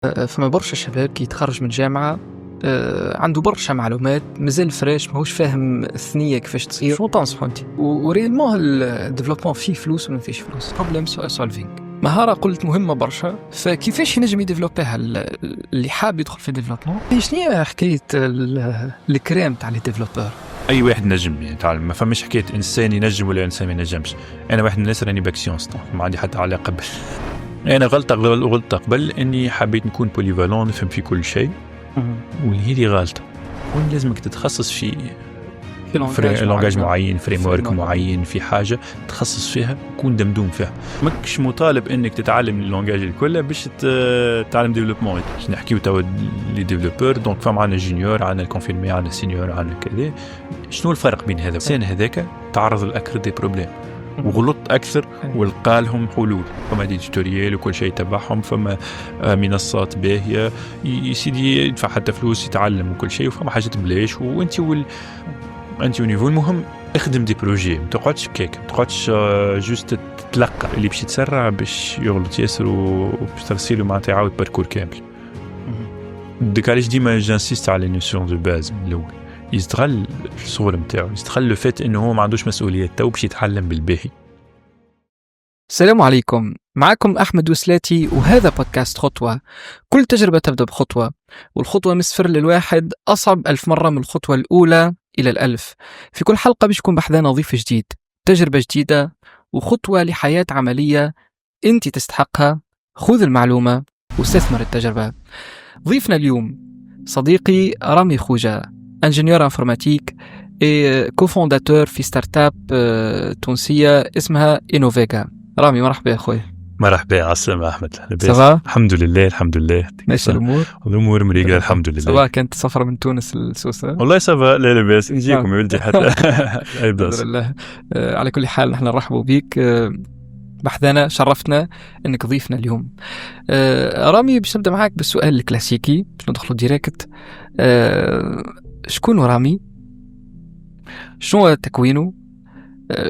فما برشا شباب كي يتخرج من جامعة عنده برشا معلومات مازال فريش ماهوش فاهم الثنية كيفاش تصير. شنو تنصحوا انت؟ وريالمون الديفلوبمون فيه فلوس ولا ما فيش فلوس؟ بروبليم سولفينغ مهارة قلت مهمة برشا. فكيفاش ينجم يديفلوبيها اللي حاب يدخل في الديفلوبمون؟ شنو هي حكاية الكريم تاع لي ديفلوبور؟ اي واحد نجم يتعلم، ما فماش حكايه انسان ينجم ولا انسان ما ينجمش. انا واحد من الناس راني باك سيونس، ما عندي حتى علاقه انا غلطه قبل اني حبيت نكون بوليفالون، نفهم في كل شيء، وهذه غلطه. وين لازمك تتخصص في لونغاج معين، فريم ورك معين، في حاجه تخصص فيها وكون دمدوم فيها. ماكش مطالب انك تتعلم اللونغاج الكل باش تتعلم ديفلوبمون. نحكيو توا لي ديفلوبور، دونك فما عندنا جونيور، عندنا الكونفيرمي، عندنا سينيور، عندنا كذا. شنو الفرق بين هذا؟ الانسان هذاك تعرض لاكثر دي بروبليم وغلط اكثر ولقى لهم حلول. فما دي توتوريال وكل شيء تبعهم، فما منصات باهيه يسيدي يدفع حتى فلوس يتعلم وكل شيء، وفما حاجات بلاش. وانت انت ونيفو المهم اخدم دي بروجي، ما تقعدش كيك، ما تقعدش جوست تتلقى اللي باش يتسرع باش يغلط ياسر وباش ترسيله معناتها يعاود باركور كامل. ديكاليش ديما جانسيست على نوسيون دو باز من الاول، يستغل الصور نتاعو، يستغل لو فات انه هو ما عندوش مسؤوليات تو باش يتعلم بالباهي. السلام عليكم، معكم أحمد وسلاتي، وهذا بودكاست خطوة. كل تجربة تبدأ بخطوة، والخطوة من صفر للواحد أصعب 1000 مرة من الخطوة الأولى إلى 1000. في كل حلقة بيكون بحذانا ضيف جديد، تجربة جديدة، وخطوة لحياة عملية أنت تستحقها. خذ المعلومة واستثمر التجربة. ضيفنا اليوم صديقي رامي خوجة، انجينيور انفورماتيك كوفونداتور في ستارت اب تونسية اسمها إنوفيغا. رامي مرحبا يا أخوي. مرحبا، عسلامة أحمد. سبا؟ الحمد لله الحمد لله. ماشي الأمور؟ الأمور مريقة الحمد لله. سبا كانت سفرة من تونس لسوسة؟ والله سبا، لا لاباس، نجيكم يا ولدي حتى. الحمد لله. على كل حال نحن نرحبوا بك بحذانا، شرفتنا انك ضيفنا اليوم. رامي باش نبدا معاك بالسؤال الكلاسيكي باش ندخلوا ديريكت. شكون رامي؟ شنو تكوينه؟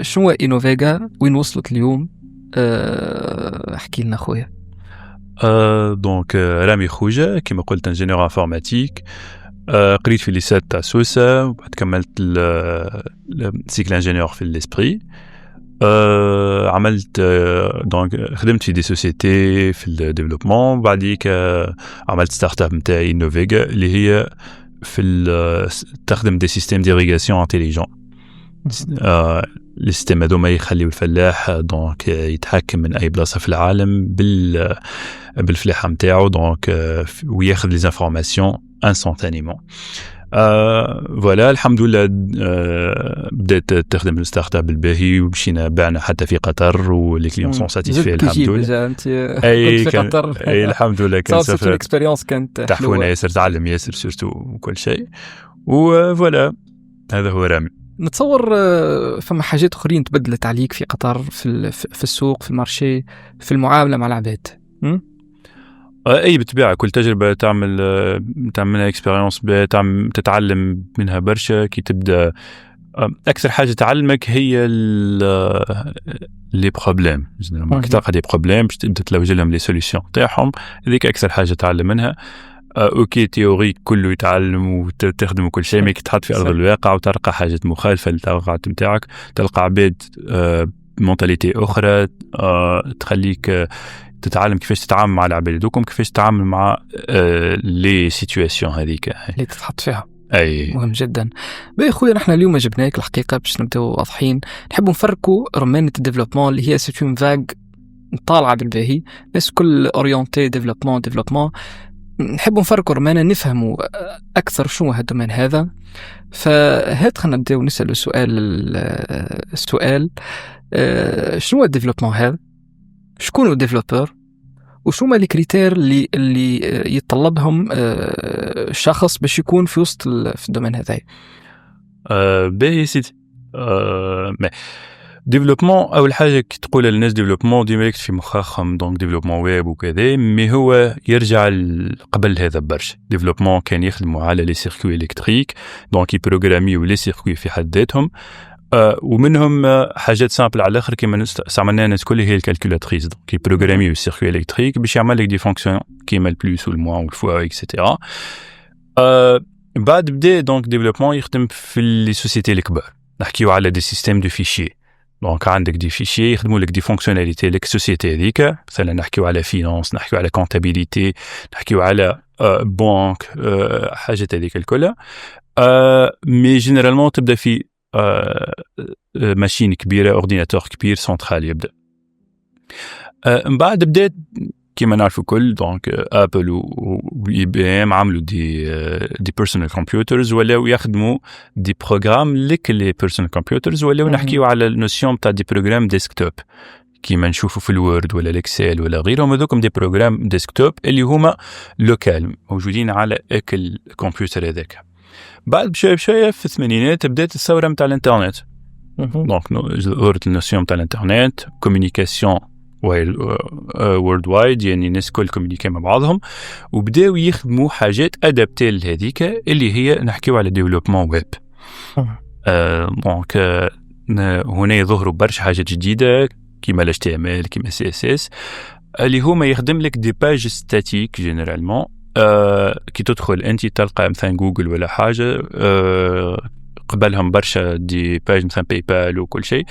شنو إنوفيغا؟ وين وصلت اليوم؟ احكي لنا خويا. دونك رامي خوجة كما قلت انجينيور انفورماتيك، قريت في ليسات تاع سوسة، وبعد كملت السيكل انجينيور في الاسبري. عملت دونك خدمت في دي سوسيتي في الديفلوبمون، بعديك عملت ستارت اب نتاعي إنوفيغا اللي هي في تخدم دي سيستيم ديريغاسيون انتيليجون. السيستم هذوما يخليو الفلاح دونك يتحكم من اي بلاصه في العالم بالفلاحه نتاعو، دونك وياخذ لي انفورماسيون انستانتانيمون. فوالا الحمد لله. بدات تخدم الستارت اب الباهي، ومشينا بعنا حتى في قطر، ولي كليون سون ساتيسفي الحمد لله. اي في قطر. اي الحمد لله، كان سافر اكسبيريونس كانت تحفونا ياسر، تعلم ياسر سورتو وكل شيء. وفوالا هذا هو رامي. نتصور فما حاجات اخرين تبدلت عليك في قطر، في السوق، في المارشي، في المعامله مع العباد. اي بالطبيعه، كل تجربه تعمل منها اكسبيريونس، تتعلم منها برشا. كي تبدا اكثر حاجه تعلمك هي لي بروبليم، كي تلقى دي بروبليم باش تبدا تلوج لهم لي سوليوشن تاعهم، هذيك اكثر حاجه تعلم منها. اوكي تيوريك كله يتعلم وتخدم كل شيء، مي تحط في ارض الواقع وتلقى حاجات مخالفه للتوقعات نتاعك، تلقى عباد مونتاليتي اخرى تخليك تتعلم كيفاش تتعامل مع العباد دوكم، كيفاش تتعامل مع لي سيتوياسيون هذيك اللي تتحط فيها. اي مهم جدا. باهي خويا، نحن اليوم جبناك الحقيقه باش نبداو واضحين، نحبوا نفرقوا رمانه الديفلوبمون اللي هي سيتون فاغ طالعه بالباهي، الناس كل اورينتي ديفلوبمون. نحبوا نفرقوا رمانه، نفهموا اكثر شنو هذا الدومين هذا. فهات خلينا نبداو نسالوا السؤال شنو الديفلوبمون هذا؟ شكون هو الديفلوبر؟ وشو ما الكريتير اللي يتطلبهم شخص باش يكون في وسط في الدومين هذا؟ باهي سيدي. ديفلوبمون اول حاجه كي تقول للناس ديفلوبمون ديما يكتب في مخاخهم دونك ديفلوبمون ويب وكذا، مي هو يرجع قبل هذا برشا. ديفلوبمون كان يخدموا على لي سيركوي الكتريك، دونك يبروغراميو لي سيركوي في حد ذاتهم، ومنهم حاجات سامبل على الاخر كيما استعملناها الناس كل هي الكالكولاتريس كي بروغرامي السيركوي الكتريك باش يعمل لك دي فونكسيون كيما البلوس والموان والفوا اكسيتيرا. بعد بدا دونك ديفلوبمون يخدم في لي سوسيتي الكبار، نحكيو على دي سيستيم دو فيشي. دونك عندك دي فيشي يخدموا لك دي فونكسيوناليتي لك سوسيتي هذيك، مثلا نحكيو على فينانس، نحكيو على كونتابيليتي، نحكيو على بنك، حاجات هذيك الكل. مي جينيرالمون تبدا في ماشين كبيره، اورديناتور كبير سنترال يبدا. من بعد بدات كيما نعرفوا كل دونك ابل واي بي ام عملوا دي بيرسونال كمبيوترز، ولاو يخدموا دي بروغرام لك لي بيرسونال كمبيوترز، ولاو نحكيو على النوسيون تاع دي بروغرام ديسكتوب كيما نشوفوا في الوورد ولا الاكسل ولا غيرهم. هذوكم دي بروغرام ديسكتوب اللي هما لوكال موجودين على اكل كمبيوتر هذاك. بعد بشويه في الثمانينات بدات الثوره نتاع الانترنت. دونك ظهرت النوسيون تاع الانترنت، كومونيكاسيون وورد وايد، يعني الناس كل كومونيكي مع بعضهم، وبداو يخدموا حاجات ادابتي لهذيك اللي هي نحكيو على ديفلوبمون ويب. دونك هنا يظهروا برشا حاجات جديده كيما ال HTML كيما CSS اللي هما يخدم لك دي باج ستاتيك جينيرالمون. كي تدخل انت تلقى مثلا جوجل ولا حاجه قبلهم برشا دي باج مثلا باي بال وكل شيء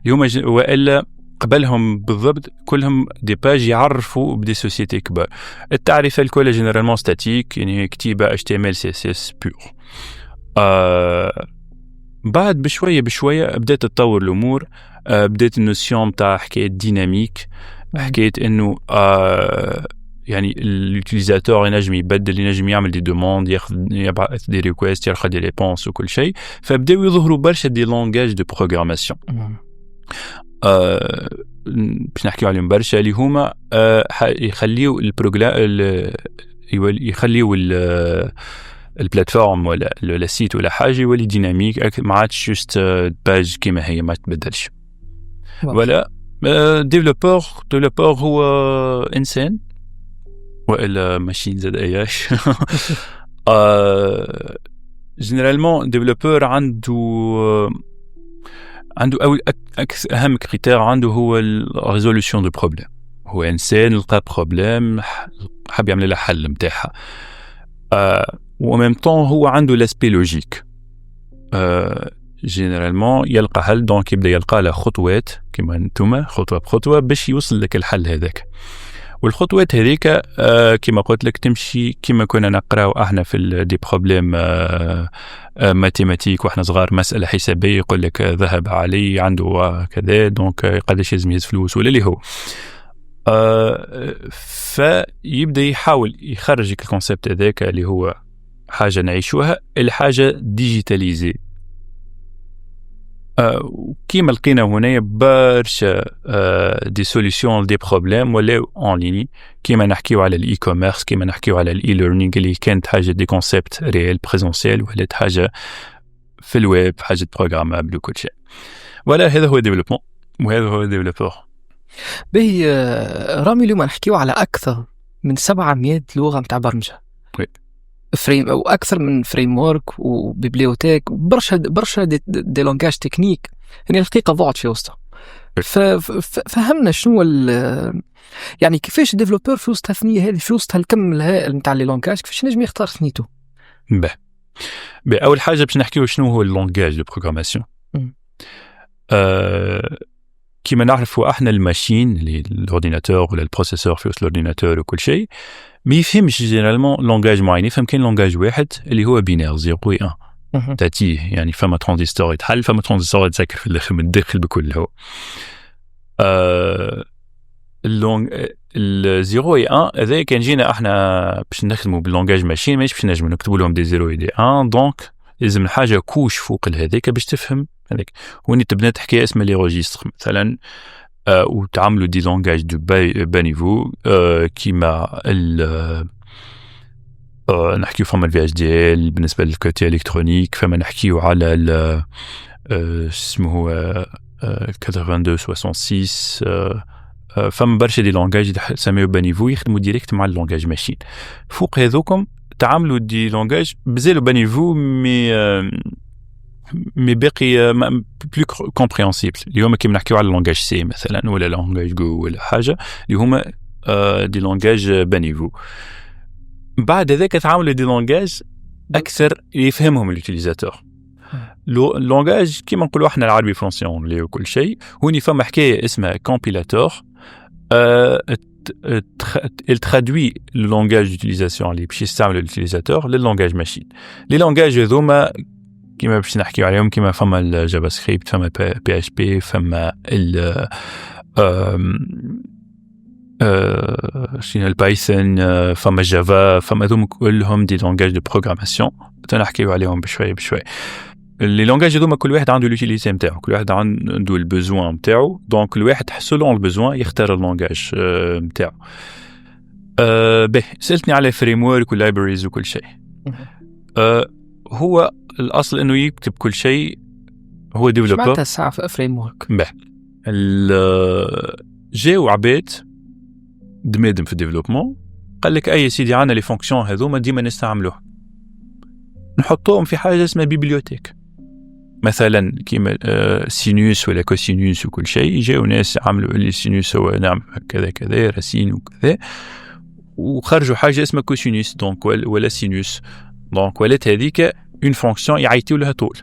اللي هما والا قبلهم بالضبط كلهم دي باج يعرفوا بدي سوسيتي كبار. التعريف الكل جينيرالمون ستاتيك، يعني كتيبه HTML CSS بيور. بعد بشويه بدات تتطور الامور، بدات النوسيون تاع حكايه ديناميك، حكايه انه يعني اليوتيليزاتور ينجم يبدل، ينجم يعمل دي دوموند، يبعث دي ريكويست، يلقى دي ريبونس وكل شيء. فبداو يظهروا برشا دي لونغاج دو بروغراماسيون باش نحكيو عليهم برشا اللي هما يخليو يخليو البلاتفورم ولا السيت ولا حاجه يولي ديناميك، ما عادش جوست باج كيما هي ما تبدلش. ولا ديفلوبور هو انسان والا ماشين زاد اياش. جينيرالمون ديفلوبور عنده اهم كريتير عنده هو الريزولوشن دو بروبليم. هو انسان لقى بروبليم حاب يعمل له حل نتاعها، وميم طون هو عنده لاسبي لوجيك. جينيرالمون يلقى حل، دونك يبدا يلقى له خطوات كيما انتم خطوه بخطوه باش يوصل لك الحل هذاك. والخطوات هذيك كما قلت لك تمشي كما كنا نقراو احنا في دي بروبليم ماتيماتيك واحنا صغار، مساله حسابيه يقول لك ذهب علي عنده كذا، دونك قداش لازم يهز فلوس ولا اللي هو. فيبدا يحاول يخرج الكونسيبت هذاك اللي هو حاجه نعيشوها الحاجه ديجيتاليزي. كيما لقينا هنا برشا دي سوليوشن دي بروبليم ولا اون ليني، كيما نحكيو على الاي كوميرس، كيما نحكيو على الاي ليرنينغ اللي كانت حاجه دي كونسيبت ريال بريزونسيال، ولا حاجه في الويب حاجه بروغرامابل وكل شيء. ولا هذا هو ديفلوبمون وهذا هو ديفلوبور. باهي رامي اليوم نحكيو على اكثر من 700 لغه نتاع برمجه، فريم او اكثر من فريم ورك وبيبليوتيك، برشا دي لونغاج تكنيك، يعني الحقيقه ضاعت في وسطها. فهمنا شنو يعني كيفاش ديفلوبر في وسط الثنيه هذه، في وسط الكم الهائل نتاع لي لونغاج، كيفاش نجم يختار ثنيته؟ اول حاجه باش نحكيو شنو هو اللونغاج دو بروغراماسيون. كيما نعرفوا احنا الماشين اللي الاورديناتور ولا البروسيسور في وسط الاورديناتور وكل شيء ما يفهمش جينيرالمون لونغاج معين، يفهم كاين لونغاج واحد اللي هو بينير 0 و 1 تاتيه، يعني فما ترانزستور يتحل، فما ترانزستور يتسكر في الاخر من الداخل بكل هو. اللونغ ال0 و 1 هذا كان جينا احنا باش نخدموا باللونغاج ماشين ماشي باش نجموا نكتبوا لهم دي 0 و دي 1، دونك لازم حاجه كوش فوق هذاك باش تفهم هذاك. هوني تبنات حكايه اسمها لي روجيستر مثلا، وتعملوا دي لونغاج دو با نيفو كيما نحكيو فما الفي اتش دي ال بالنسبه للكوتي الكترونيك، فما نحكيو على اسمه 8266، فما برشا دي لونغاج يسميو با نيفو يخدموا ديريكت مع اللونغاج ماشين. فوق هذوكم تعملوا دي لونغاج بزالوا با نيفو، مي مي باقي بلو كومبريهنسيبل. اليوم كي نحكيو على اللونجاج سي مثلا ولا لونجاج جو ولا حاجه اللي هما دي لونجاج بانيفو. بعد هذاك تعاملوا دي لونجاج اكثر يفهمهم اليوتيليزاتور. اللونجاج كيما نقولوا احنا العربي فرنسي انجلي وكل شيء، هوني فما حكايه اسمها كومبيلاتور. il traduit le langage d'utilisation اللي باش يستعمل l'utilisateur لللونجاج ماشين. لي لونجاج هذوما كيما باش نحكيو عليهم كيما فما الجافا سكريبت، فما بي اتش بي، فما ال شنو البايثون، فما جافا، فما هذوما كلهم دي لونجاج دو بروغراماسيون تنحكيو عليهم بشوي بشوي. لي لونجاج هذوما كل واحد عنده لوتيليتي نتاعو، كل واحد عنده البوزوان نتاعو، دونك كل واحد سولون البوزوان يختار اللونجاج نتاعو. به سألتني على فريم ورك ولايبريز وكل شيء. هو الأصل إنه يكتب كل شيء، هو ديفلوبر. معناتها الساعة في فريم ورك. به جاو عباد دمادم في الديفلوبمون قال لك أي سيدي عنا لي فونكسيون هذوما ديما نستعملوها، نحطوهم في حاجة اسمها بيبليوتيك مثلا كيما سينوس ولا كوسينوس وكل شيء. جاو ناس عملوا لي سينوس هو نعمل كذا كذا راسين وكذا، وخرجوا حاجة اسمها كوسينوس دونك ولا سينوس، دونك ولات هذيك اون فونكسيون يعيطوا لها طول.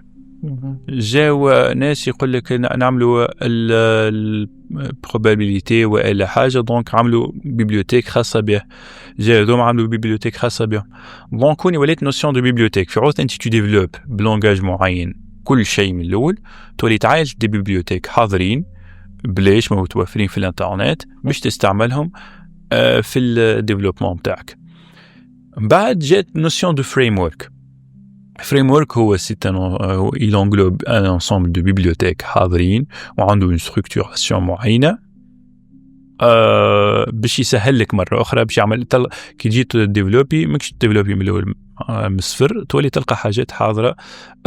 جاو ناس يقول لك نعملوا البروبابيليتي ولا حاجه، دونك عملوا بيبليوتيك خاصه به. جاو دوم عملوا بيبليوتيك خاصه به. دونك هوني ولات نوسيون دو بيبليوتيك. في عوض انت تو ديفلوب بلونجاج معين كل شيء من الاول، تولي تعالج دي بيبليوتيك حاضرين بلاش ما متوفرين في الانترنت باش تستعملهم في الديفلوبمون بتاعك. بعد جات نوسيون دو فريم ورك. framework هو il englobe un ensemble de bibliothèques حاضرين وعنده une structuration معينة باش يسهل لك مرة أخرى باش يعمل كي جيت تديفلوبي ماكش تديفلوبي من الأول من الصفر، تولي تلقى حاجات حاضرة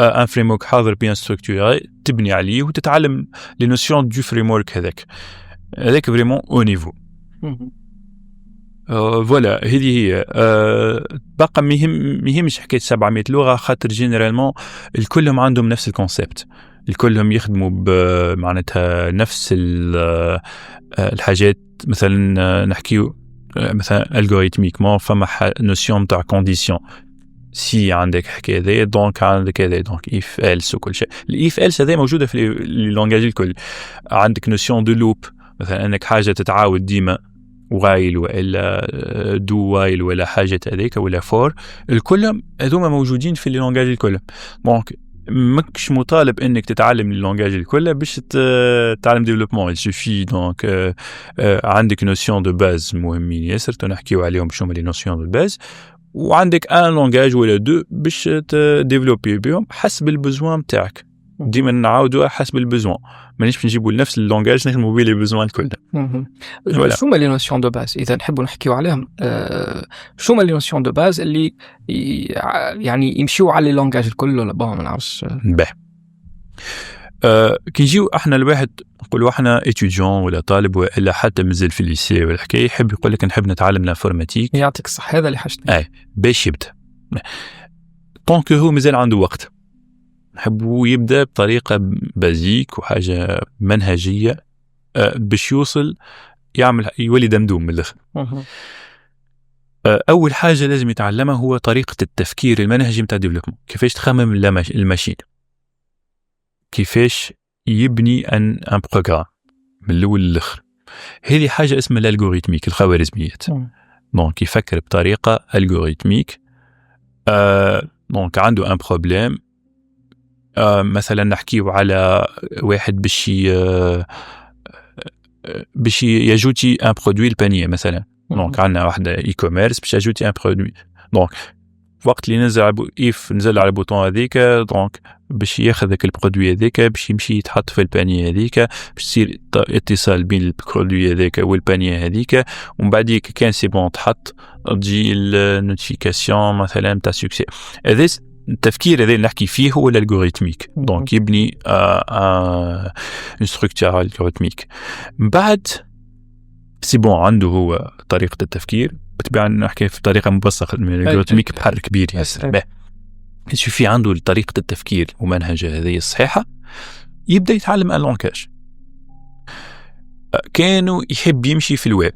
un framework حاضر bien structuré تبني عليه وتتعلم les notions du framework هذاك vraiment au niveau. فوالا هذه هي. بقى مهمش حكاية 700 لغة، خاطر جينيرالمون الكلهم عندهم نفس الكونسيبت، الكلهم يخدموا بمعناتها نفس الحاجات. مثلا نحكيو مثلا الجوريتميكمون فما نوسيون تاع كونديسيون، سي عندك حكاية ذي دونك عندك هذا دونك اف إلس وكل شيء. الاف إلس هذه موجودة في اللونجاج الكل. عندك نوسيون دو لوب، مثلا انك حاجة تتعاود ديما وايل ولا دو وايل ولا حاجة هذيك ولا فور، الكلهم هذوما موجودين في اللونجاج الكل. دونك ماكش مطالب انك تتعلم اللونجاج الكل باش تتعلم ديفلوبمون. السوفي دونك عندك نوسيون دو باز مهمين ياسر تنحكيو عليهم شو هما لي نوسيون دو باز، وعندك ان لونجاج ولا دو باش تديفلوبي بهم حسب البزوان تاعك. ديما نعاودوا حسب البزوان، مانيش باش نجيبوا نفس اللونجاج نخدموا به لي بزوان الكل. شو هما لي نوسيون دو باز اذا نحبوا نحكيو عليهم؟ شو هما لي نوسيون دو باز اللي يعني يمشيو على اللونجاج الكل ولا ما نعرفش؟ كي نجيو احنا الواحد نقولوا احنا اتيديون ولا طالب ولا حتى مازال في الليسي ولا حكايه يحب يقول لك نحب نتعلم الانفورماتيك، يعطيك الصح هذا اللي حاجتني باش يبدا طونك هو مازال عنده وقت، نحبه يبدا بطريقه بازيك وحاجه منهجيه باش يوصل يولي دمدوم من الاخر. اول حاجه لازم يتعلمها هو طريقه التفكير المنهجي نتاع الديفلوبمون، كيفاش تخمم الماشين، كيفاش يبني ان بروغرام من الاول للاخر. هذه حاجه اسمها الالغوريتميك، الخوارزميات. دونك يفكر بطريقه الغوريتميك. دونك عنده ان بروبليم، مثلا نحكيو على واحد باش يجوتي ان برودوي البانيه مثلا. دونك عندنا واحده اي كوميرس باش يجوتي ان برودوي، دونك وقت اللي نزل على البوطون هذيك دونك باش ياخذ ذاك البرودوي هذيك باش يمشي يتحط في البانيه هذيك، باش يصير اتصال بين البرودوي هذيك والبانيه هذيك، ومن بعديك كان سي بون تحط تجي النوتيفيكاسيون مثلا تاع سوكسي. هذا التفكير هذا اللي نحكي فيه هو الالغوريتميك. دونك يبني ان ستركتور الغوريتميك. بعد سي بون عنده هو طريقه التفكير، بتبع نحكي في طريقه مبسطه من الالغوريتميك بحر كبير ياسر. يشوفي عنده طريقة التفكير ومنهجه هذه الصحيحة يبدأ يتعلم ان لونجاج. كانوا يحب يمشي في الويب،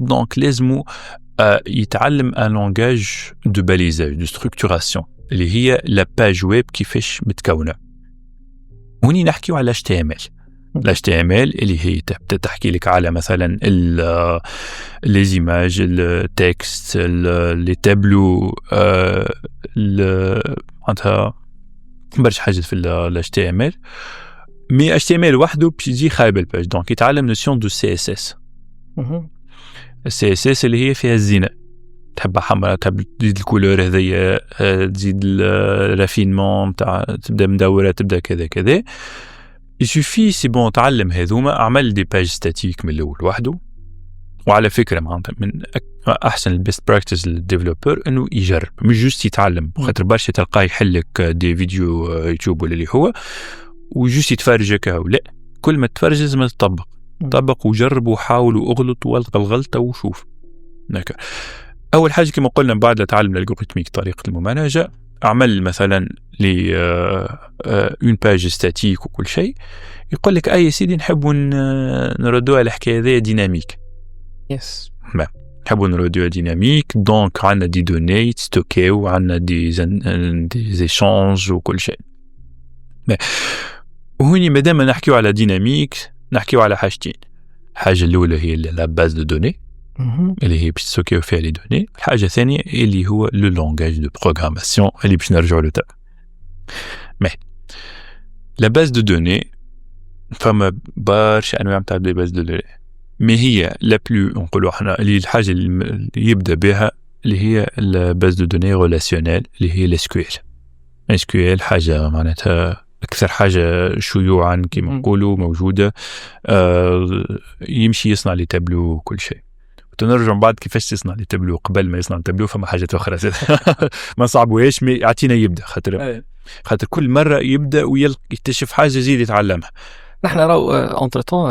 دونك لازمو يتعلم ان لونجاج دو باليزاج دو ستركتوراسيون اللي هي لا باج ويب كيفاش متكونة. هوني نحكيو على HTML. HTML اللي هي تبدأ تحكي لك على مثلا لي زيماج، التكست، لي تابلو، عندها برشا حاجات في ال HTML. مي HTML وحده باش يجي خايب الباج، دونك يتعلم نوسيون دو CSS. CSS اللي هي فيها الزينة، تحبها حمراء، تحب تزيد الكولور هذيا، تزيد الرافينمون تاع، تبدا مدورة، تبدا كذا كذا. يسوفي سي بون تعلم هذوما، اعمل دي باج ستاتيك من الاول وحده. وعلى فكره معناتها من احسن البيست براكتس للديفلوبر انه يجرب، مش جوست يتعلم، خاطر برشا تلقاه يحلك دي فيديو يوتيوب ولا اللي هو وجوست يتفرجك او لا. كل ما تتفرج لازم تطبق، طبق وجرب وحاول واغلط والقى الغلطه وشوف. اول حاجه كما قلنا بعد تعلم الالغوريثميك طريقه الممانجه، اعمل مثلا لي اون باج ستاتيك وكل شيء، يقول لك اي سيدي نحبوا نردوها الحكايه هذه ديناميك. يس نحبوا نردوها ديناميك، دونك عندنا دي دوني ستوكي وعندنا دي ايشانج وكل شيء. وهوني مادام نحكيو على ديناميك نحكيو على حاجتين. الحاجه الاولى هي لا باز دو دوني اللي هي باش تسوكيو فيها لي دوني. الحاجه الثانيه اللي هو لو لونغاج دو بروغراماسيون اللي باش نرجعوا له تما. مي لا باز دو دوني فما برشا انواع تاع لي باز دو دوني، مي هي لا بلو نقولوا احنا اللي الحاجه اللي يبدا بها اللي هي الباز دو دوني ريلاسيونيل اللي هي الاس كيو ال. حاجه معناتها اكثر حاجه شيوعا كما نقولوا موجوده. يمشي يصنع لي تابلو وكل شيء. تنرجع بعد كيفاش تصنع لي تابلو قبل ما يصنع تابلو، فما حاجات اخرى ما صعبوهاش، مي اعطينا يبدا خاطر كل مره يبدا ويكتشف حاجه جديده يتعلمها. نحن راهو اونتر طون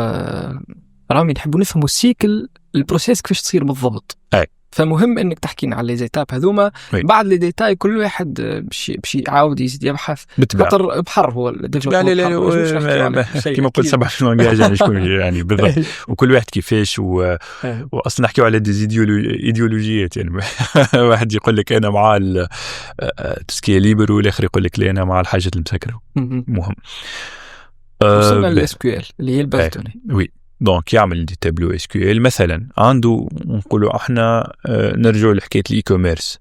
راهم نحبوا نفهموا السيكل البروسيس كيفاش تصير بالضبط. فمهم انك تحكينا على لي زيتاب هذوما. بعد لي ديتاي كل واحد باش يعاود يزيد يبحث، خاطر بحر هو لا كما قلت 7 لونغاج يعني شكون يعني بالضبط وكل واحد كيفاش واصلا نحكيو على دي ايديولوجيات يعني واحد يقول لك انا مع تسكي ليبر والاخر يقول لك لا انا مع الحاجات المسكره. مهم وصلنا للاس كيو ال اللي هي الباز دوني. وي دونك يعمل دي تابلو اس كيو ال مثلا. عنده نقولوا احنا نرجعوا لحكايه الاي كوميرس،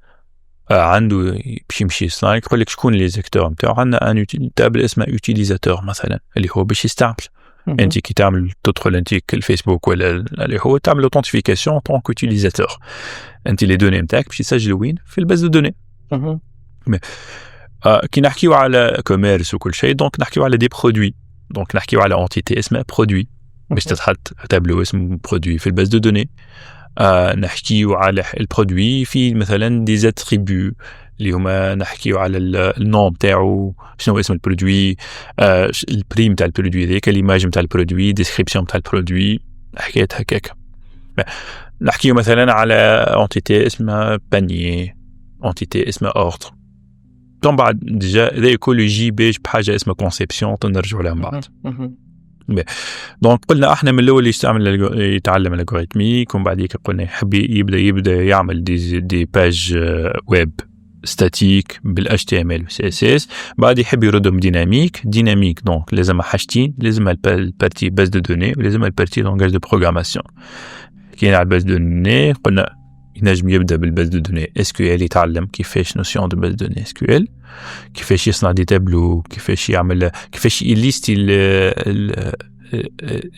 عنده باش يمشي يصنع يقول لك شكون لي زيكتور نتاعو. عندنا ان تابل اسمه يوتيليزاتور مثلا اللي هو باش يستعمل. انت كي تعمل تدخل انت الفيسبوك ولا اللي هو تعمل اوثنتيفيكاسيون طونك يوتيليزاتور، انت لي دوني نتاعك باش يسجلوا وين في الباز دو دوني. كي نحكيو على كوميرس وكل شيء دونك نحكيو على دي برودوي، دونك نحكيو على انتيتي اسمها برودوي باش تتحط تابلو اسم برودوي في الباز دو دوني. نحكيو على البرودوي في مثلا دي زاتريبيو اللي هما نحكيو على النوم تاعو، شنو اسم البرودوي، البريم تاع البرودوي ذاك، ليماج تاع البرودوي، ديسكريبسيون تاع البرودوي، حكايات هكاك. نحكيو مثلا على انتيتي اسمها بانيي، انتيتي اسمها اوردر. طبعا بعد ديجا ذا كل يجي باش بحاجه اسمها كونسيبسيون تنرجعوا لها من بعد. دونك قلنا احنا من الاول يتعلم الالغوريثميك، ومن بعديك قلنا يحب يبدا يعمل دي باج ويب ستاتيك بالاتش تي ام ال وسي اس اس. بعد يحب يردهم ديناميك. دونك لازم حاجتين، لازم البارتي باز دو دوني ولازم البارتي لونغاج دو بروغراماسيون. كاين على الباز دو دوني قلنا ينجم يبدا بالباز دو دوني اس كيو ال، يتعلم كيفاش نوسيون دو باز دو دوني اس كيو ال، كيفاش يصنع دي تابلو، كيفاش يعمل، كيفاش يليستي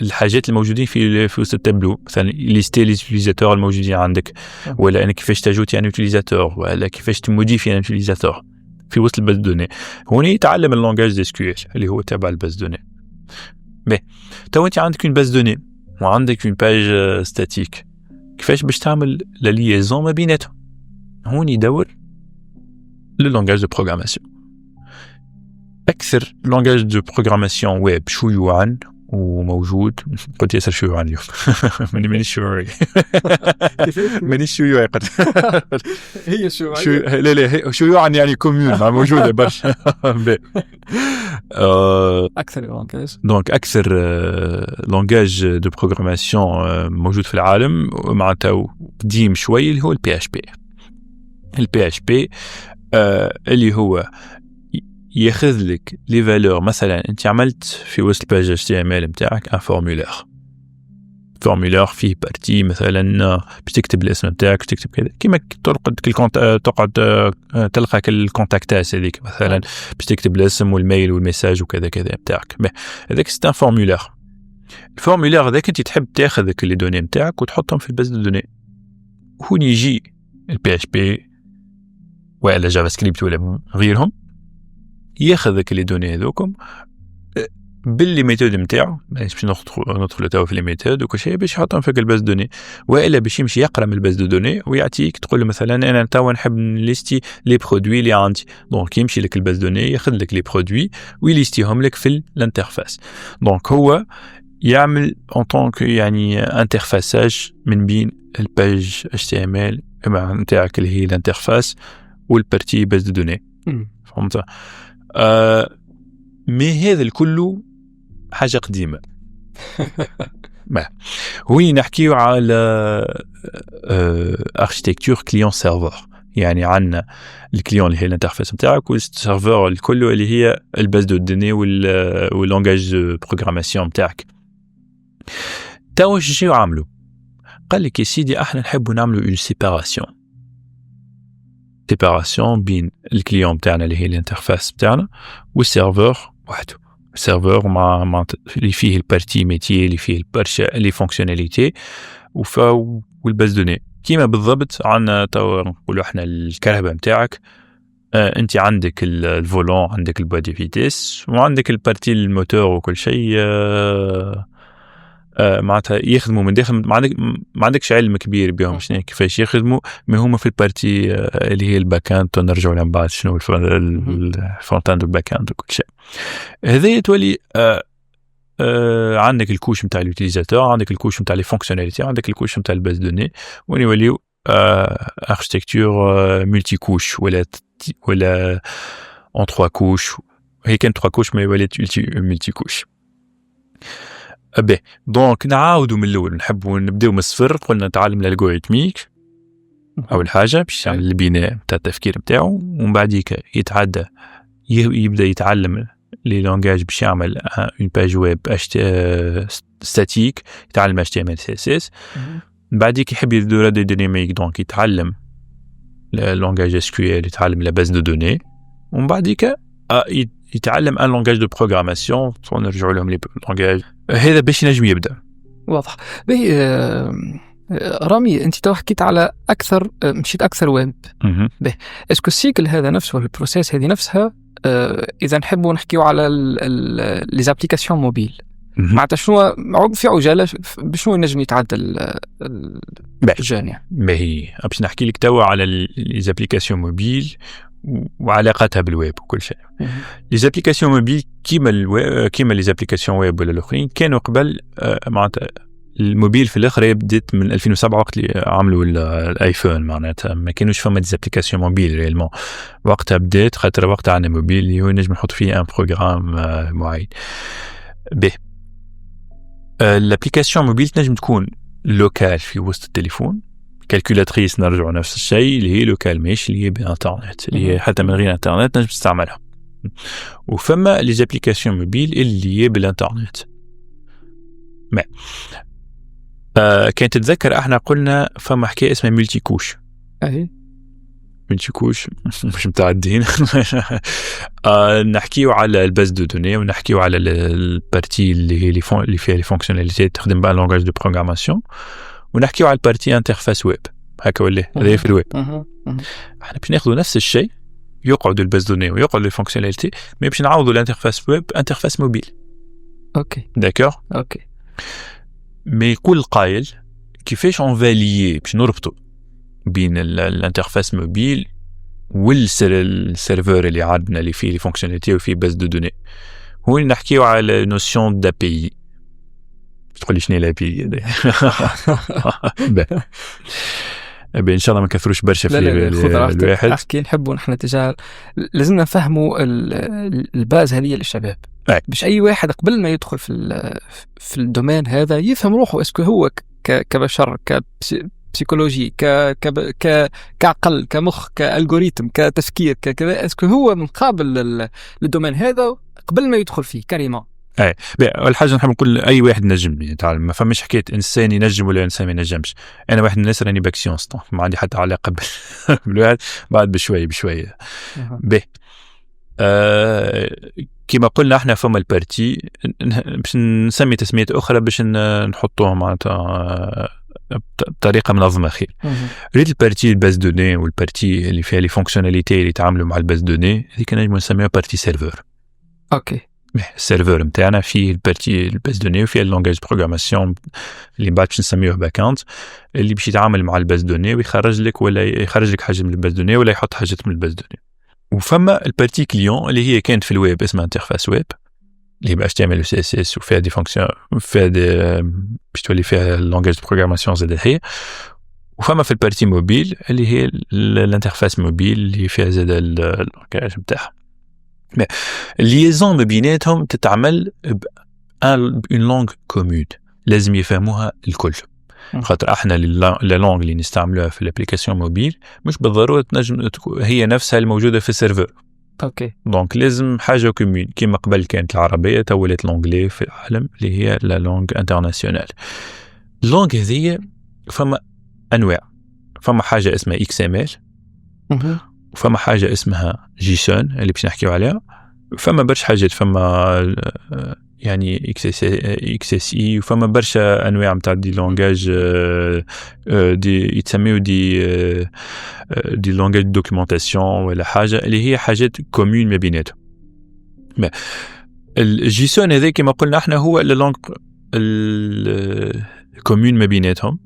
الحاجات الموجودين في وسط التابلو، مثلا ليستي لي يوتيليزاتور الموجودين عندك، ولا انا كيفاش تاجوتي ان يوتيليزاتور، ولا كيفاش تموديفي ان يوتيليزاتور في وسط الباز دوني. هوني يتعلم اللونغاج دي اس كيو ال اللي هو تابع الباز دوني. مي تو انت عندك اون باز دوني وعندك اون باج ستاتيك، كيفاش باش تعمل لا ليزون ما بيناتهم؟ هوني يدور le langage de programmation. أكثر langage de programmation web شيوعاً وموجود. قلت ياسر شيوعي اليوم. مانيش شيوعي. مانيش شيوعي. هي شيوعية. لا شيوعا يعني كوميون موجودة برشا. أكثر لونجاج. دونك أكثر لونجاج دو بروغراماسيون موجود في العالم معناتها قديم شوي اللي هو البي اتش بي. البي اتش بي اللي هو ياخذ لك لي فالور. مثلا انت عملت في وسط الباج اتش تي ام ال نتاعك ان فورمولير فيه بارتي مثلا باش تكتب الاسم نتاعك تكتب كذا كيما تقعد تلقى الكونتاكتات هذيك مثلا باش تكتب الاسم والميل والميساج وكذا كذا نتاعك. هذاك سي ان فورمولير. الفورمولير هذاك انت تحب تاخذ لي دوني نتاعك وتحطهم في الباز دو دوني. هون يجي البي اتش بي ولا جافا سكريبت ولا غيرهم ياخذ لي دوني هذوكم باللي ميثود نتاعو باش ندخلوا توا في لي ميثود وكل شيء باش يحطهم في الباز دوني والا باش يمشي يقرا من الباز دوني ويعطيك تقول له مثلا انا توا نحب نليستي لي برودوي اللي عندي. دونك يمشي لك الباز دوني ياخذ لك لي برودوي ويليستيهم لك في الانترفاس. دونك هو يعمل ان طونك يعني انترفاساج من بين الباج اتش تي ام ال نتاعك اللي هي الانترفاس والبارتي باز دوني. فهمت؟ مي هذا الكل حاجة قديمة. ما هو نحكيو على اركيتكتور كليون سيرفر. يعني عندنا الكليون اللي هي الانترفاس نتاعك والسيرفر الكل اللي هي الباز دو دوني واللونجاج دو بروغراماسيون نتاعك. تاو شنو عملوا؟ قال لك يا سيدي احنا نحبوا نعملوا اون سيباراسيون بين الكليون نتاعنا اللي هي الانترفاس نتاعنا والسيرفر وحده. السيرفر مع اللي فيه البارتي ميتي اللي فيه برشا لي فونكسيوناليتي والباز دوني كيما بالضبط. عندنا تو نقولوا احنا الكهرباء نتاعك انت عندك الفولون عندك البوا دي فيتيس وعندك البارتي الموتور وكل شيء معناتها يخدموا من داخل. ما عندكش علم كبير بهم شنو كيفاش يخدموا ما هما في البارتي اللي هي الباك اند. نرجعوا لهم بعد شنو الفرونت اند والباك اند وكل شيء. هذه تولي عندك الكوش نتاع اليوتيليزاتور عندك الكوش نتاع لي فونكسيوناليتي عندك الكوش نتاع الباز دوني ونوليو اركتيكتور ملتي كوش ولا اون 3 كوش. هي كان 3 كوش ما ولات ملتي كوش. دونك نعاودوا من الاول نحبوا نبداو من الصفر. قلنا نتعلم الالغوريثميك اول حاجه باش يعمل البناء نتاع التفكير نتاعو ومن بعديك يتعدى يبدا يتعلم لي لونغاج باش يعمل اون باج ويب ستاتيك يتعلم HTML CSS. من بعديك يحب يدير ديناميك دونك يتعلم اللونغاج SQL يتعلم لا باز دو دوني ومن بعديك يتعلم ان لونغاج دو بروغراماسيون. ونرجعوا لهم لي لونغاج هذا باش ينجم يبدا. واضح. رامي انت تو حكيت على اكثر مشيت اكثر ويب. اسكو السيكل هذا نفسه البروسيس هذه نفسها اذا نحبوا نحكيو على لي زابليكاسيون موبيل معناتها شنو في عجاله بشنو ينجم يتعدل الجانب. ما هي باش نحكي لك توا على لي زابليكاسيون موبيل وعلاقتها بالويب وكل شيء. لي زابليكاسيون موبيل كيما لي زابليكاسيون ويب ولا الاخرين كانوا قبل معناتها الموبيل في الاخر بدات من 2007 وقت اللي عملوا الايفون. معناتها ما كانوش فما دي زابليكاسيون موبيل ريالمون وقتها بدات خاطر وقتها عندنا موبيل اللي هو نجم نحط فيه ان بروغرام معين. الابليكاسيون موبيل تنجم تكون لوكال في وسط التليفون. كالكولاتريس نرجع نفس الشيء اللي هي لوكال مش اللي هي بانترنت اللي هي حتى من غير انترنت نجم تستعملها. وفما لي زابليكاسيون موبيل اللي هي بالانترنت. ما كانت تتذكر احنا قلنا فما حكايه اسمها ملتي كوش. ملتي كوش مش متعدين. نحكيو على الباز دو دوني ونحكيو على البارتي اللي هي اللي فيها لي فونكسيوناليتي تخدم بها لونغاج دو بروغراماسيون ونحكيو على البارتي انترفاس ويب هكا ولا هذا في الويب. احنا باش ناخذوا نفس الشيء يقعدوا الباز دوني ويقعدوا لي فونكسيوناليتي مي باش نعوضوا الانترفاس ويب انترفاس موبيل. اوكي داكور اوكي. مي يقول قايل كيفاش اون فاليي باش نربطوا بين الانترفاس موبيل والسيرفر اللي عندنا اللي فيه لي فونكسيوناليتي وفيه باز دو دوني. هو نحكيو على نوسيون دابي تقول لي شنو لا بي ان شاء الله ما نكثروش برشا في الواحد. احكي نحبوا نحن تجاه لازمنا نفهموا الباز هذه للشباب باش اي واحد قبل ما يدخل في الدومين هذا يفهم روحه اسكو هو كبشر كبسيكولوجي كعقل كمخ كالغوريتم كتفكير كذا اسكو هو مقابل للدومين هذا قبل ما يدخل فيه كريمه. الحاجه نحب نقول اي واحد نجم يتعلم، ما فماش حكايه انسان ينجم ولا انسان ما ينجمش. انا واحد من الناس راني باك سيونس ما عندي حتى علاقه بالواحد بعد بشويه كما قلنا احنا فما البارتي باش نسمي تسميات اخرى باش نحطوهم معناتها بطريقه منظمه خير. ريت البارتي الباز دوني والبارتي اللي فيها لي فونكسيوناليتي اللي يتعاملوا مع الباز دوني هذيك نجم نسميها بارتي سيرفور. اوكي السيرفور نتاعنا فيه البارتي الباز دوني وفيه اللونغاج بروغراماسيون اللي بعد باش نسميوه باك اند اللي باش يتعامل مع الباز دوني ويخرج لك ولا يخرج لك حاجه من الباز دوني ولا يحط حاجه من الباز دوني. وفما البارتي كليون اللي هي كانت في الويب اسمها انترفاس ويب اللي باش تعمل سي اس اس وفيها دي فونكسيون فيها دي باش تولي فيها اللونغاج بروغراماسيون زاد هي. وفما في البارتي موبيل اللي هي الانترفاس موبيل اللي فيها زاد اللونغاج نتاعها. الليزون ما بيناتهم تتعمل بان لونغ كومون لازم يفهموها الكل. خاطر احنا لا لونغ اللي نستعملوها في الابليكاسيون موبيل مش بالضروره تنجم هي نفسها الموجوده في السيرفر. اوكي دونك لازم حاجه كومون كيما قبل كانت العربيه تولت لونغلي في العالم اللي هي لا لونغ انترناسيونال. اللونغ هذه فما انواع، فما حاجه اسمها اكس ام ال وفما حاجه اسمها جيسون اللي باش نحكيو عليها. فما برشا حاجات فما يعني اكس اس اي وفما برشا انواع نتاع دي لونغاج دي يتسميو دي لونغاج دوكيومونطاسيون ولا حاجه اللي هي حاجات كومون ما بيناتهم. الجيسون هذا كما قلنا احنا هو اللونغ الكومون ما بيناتهم.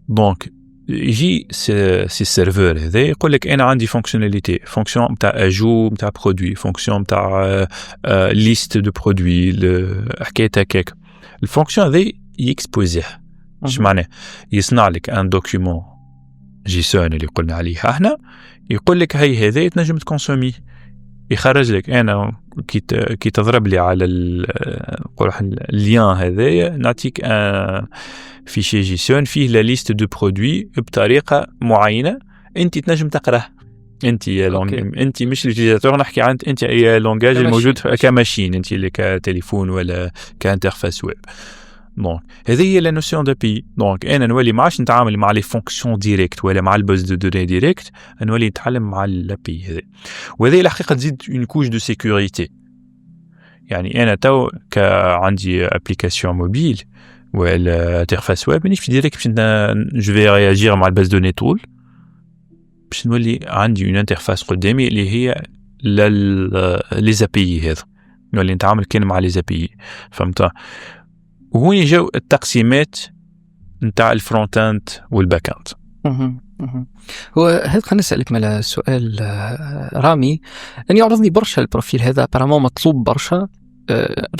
دونك يجي سي السيرفور هذا يقول لك انا عندي فونكسيوناليتي فونكسيون نتاع اجو نتاع برودوي فونكسيون نتاع ليست دو برودوي حكايه هكاك. الفونكسيون هذا يكسبوزيه اش معناه يصنع لك ان دوكيومون جيسون اللي قلنا عليه احنا يقول لك هي هذا تنجم تكونسومي يخرج لك انا كي تضرب لي على اللين هذايا نعطيك فيشي جيسون فيه لا ليست دو برودوي بطريقه معينه انت تنجم تقراه. انت انت مش اليوتيليزاتور نحكي عن انت اي لونغاج الموجود كماشين انت اللي كتليفون ولا كانترفاس ويب. دونك هذه هي لا نوسيون دو بي. دونك انا نولي ما عادش نتعامل مع لي فونكسيون ديريكت ولا مع الباز دو دوني ديريكت نولي نتعلم مع لابي هذه. وهذه الحقيقه تزيد اون كوش دو سيكوريتي. يعني انا تو عندي ابليكاسيون موبيل ولا انترفاس ويب مانيش ديريكت باش جو في رياجير مع الباز دوني طول باش نولي عندي اون انترفاس قدامي اللي هي لي زابي هذا نولي نتعامل كان مع لي زابي فهمت. وهون جاو التقسيمات نتاع الفرونت اند والباك اند. هو هذا خلينا نسألك على سؤال رامي أن يعرضني برشا البروفيل هذا apparemment مطلوب برشا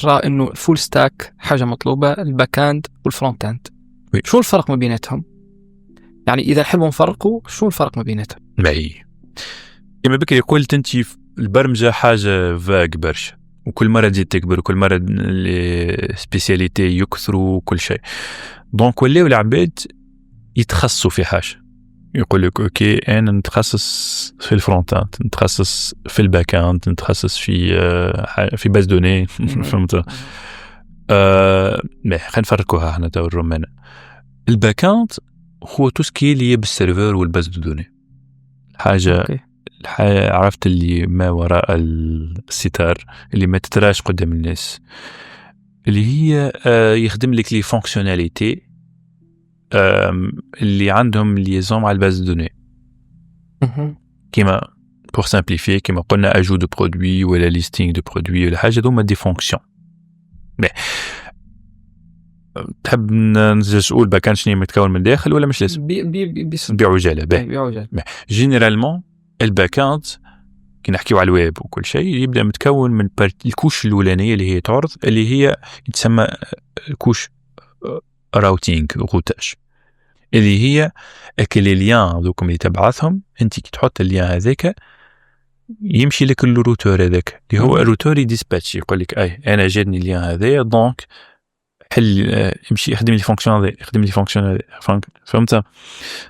رأى إنه الفول ستاك حاجة مطلوبة الباك اند والفرونت اند. شو الفرق ما بيناتهم؟ يعني إذا حبوا نفرقوا شو الفرق ما بيناتهم؟ باهي كما بكري قلت أنت البرمجة حاجة فاق برشا وكل مرة تزيد تكبر وكل مرة السبيسياليتي يكثروا وكل شيء. دونك ولاو العباد يتخصصوا في حاجة يقول لك اوكي انا نتخصص في الفرونت اند نتخصص في الباك اند نتخصص في باز دوني فهمت. خلينا نفرقوها احنا تو الرومانه. الباك اند هو توسكي اللي بالسيرفر والباز دوني حاجه عرفت اللي ما وراء الستار اللي ما تتراش قدام الناس اللي هي يخدم لك لي فونكسيوناليتي اللي عندهم ليزون مع الباز دوني كيما بور سامبليفي كيما قلنا اجو دو برودوي ولا ليستينغ دو برودوي ولا حاجه دوما دي فونكسيون. تحب نقول باكان شنو متكون من داخل ولا مش لازم بعجاله باهي جينيرالمون الباكاند كي نحكيو على الويب وكل شيء يبدا متكون من الكوش الاولانيه اللي هي تعرض اللي هي تسمى كوش راوتينج روتاج، اللي هي لي ليان ذوكم اللي تبعثهم انت كي تحط الليان هذاك يمشي لك الروتور هذاك اللي هو الروتور يديسباتش، يقول لك انا جاتني الليان هذايا دونك حل يمشي يخدم لي فونكسيون هذا يخدم لي فونكسيون هذا، فهمت؟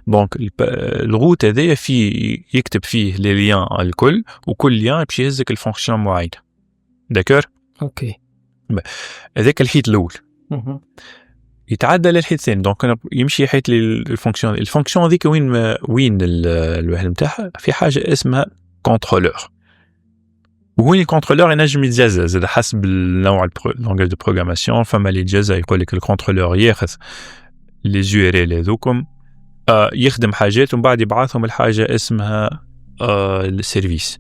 دونك الروت هذايا فيه يكتب فيه لي ليان الكل، وكل ليان باش يهزك الفونكسيون معينه. داكور اوكي. هذاك الحيط الاول يتعدى للحيط الثاني، دونك يمشي يحيط لي الفونكسيون هذيك وين الوحده نتاعها في حاجه اسمها كونترولور، وين الكونترولور ينجم يتجزا زاد حسب النوع اللونغاج دو بروغراماسيون. فما اللي يتجزا يقول لك الكونترولور ياخذ لي زو ار ال هذوكم يخدم حاجات ومن بعد يبعثهم الحاجه اسمها السيرفيس.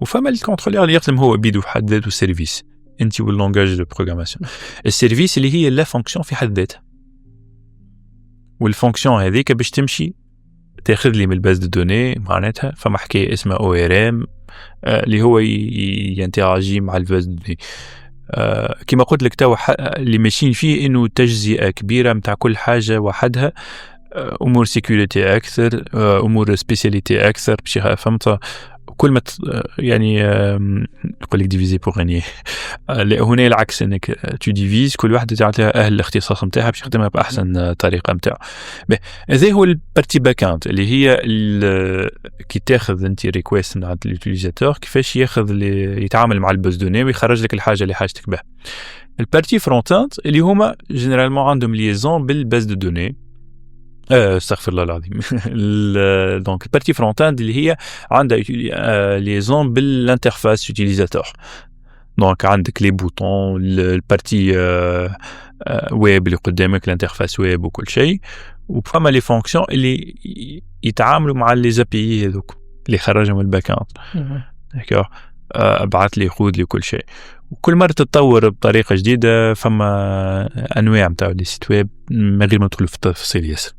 وفما الكونترولور اللي يخدم هو بيدو حد ذاته سيرفيس انت واللونغاج دو بروغراماسيون. السيرفيس اللي هي لا فونكسيون في حد ذاتها، والفونكسيون هذيك باش تمشي تاخذ لي من الباز دو دوني معناتها فما حكايه اسمها او ار ام اللي هو ينتراجي مع الباز دو دوني. كما قلت لك توا اللي ماشيين فيه انه تجزئه كبيره نتاع كل حاجه وحدها، امور سيكوريتي اكثر، امور سبيسياليتي اكثر باش فهمت. كل ما يعني يقول لك ديفيزي بور غاني، هنا العكس انك تو ديفيز كل واحده تعطيها اهل الاختصاص نتاعها باش يخدمها باحسن طريقه نتاعو. هذا هو البارتي باكاند اللي هي كي تاخذ انت ريكويست من عند اليوتيليزاتور كيفاش ياخذ يتعامل مع الباز دوني ويخرج لك الحاجه اللي حاجتك بها. البارتي فرونت اللي هما جينيرالمون عندهم ليزون بالباز دو دوني، استغفر الله العظيم. دونك البارتي فرونت اند اللي هي عندها ليزون بالانترفاس يوتيليزاتور. دونك عندك لي بوطون، البارتي ويب اللي قدامك، الانترفاس ويب وكل شيء، وفما لي فونكسيون اللي يتعاملوا مع لي زي بي هذوك اللي خرجهم من الباك اند. داكور، ابعث لي خذ لي كل شيء. وكل مره تتطور بطريقه جديده، فما انواع نتاع لي سيت ويب من غير ما ندخل في التفاصيل ياسر.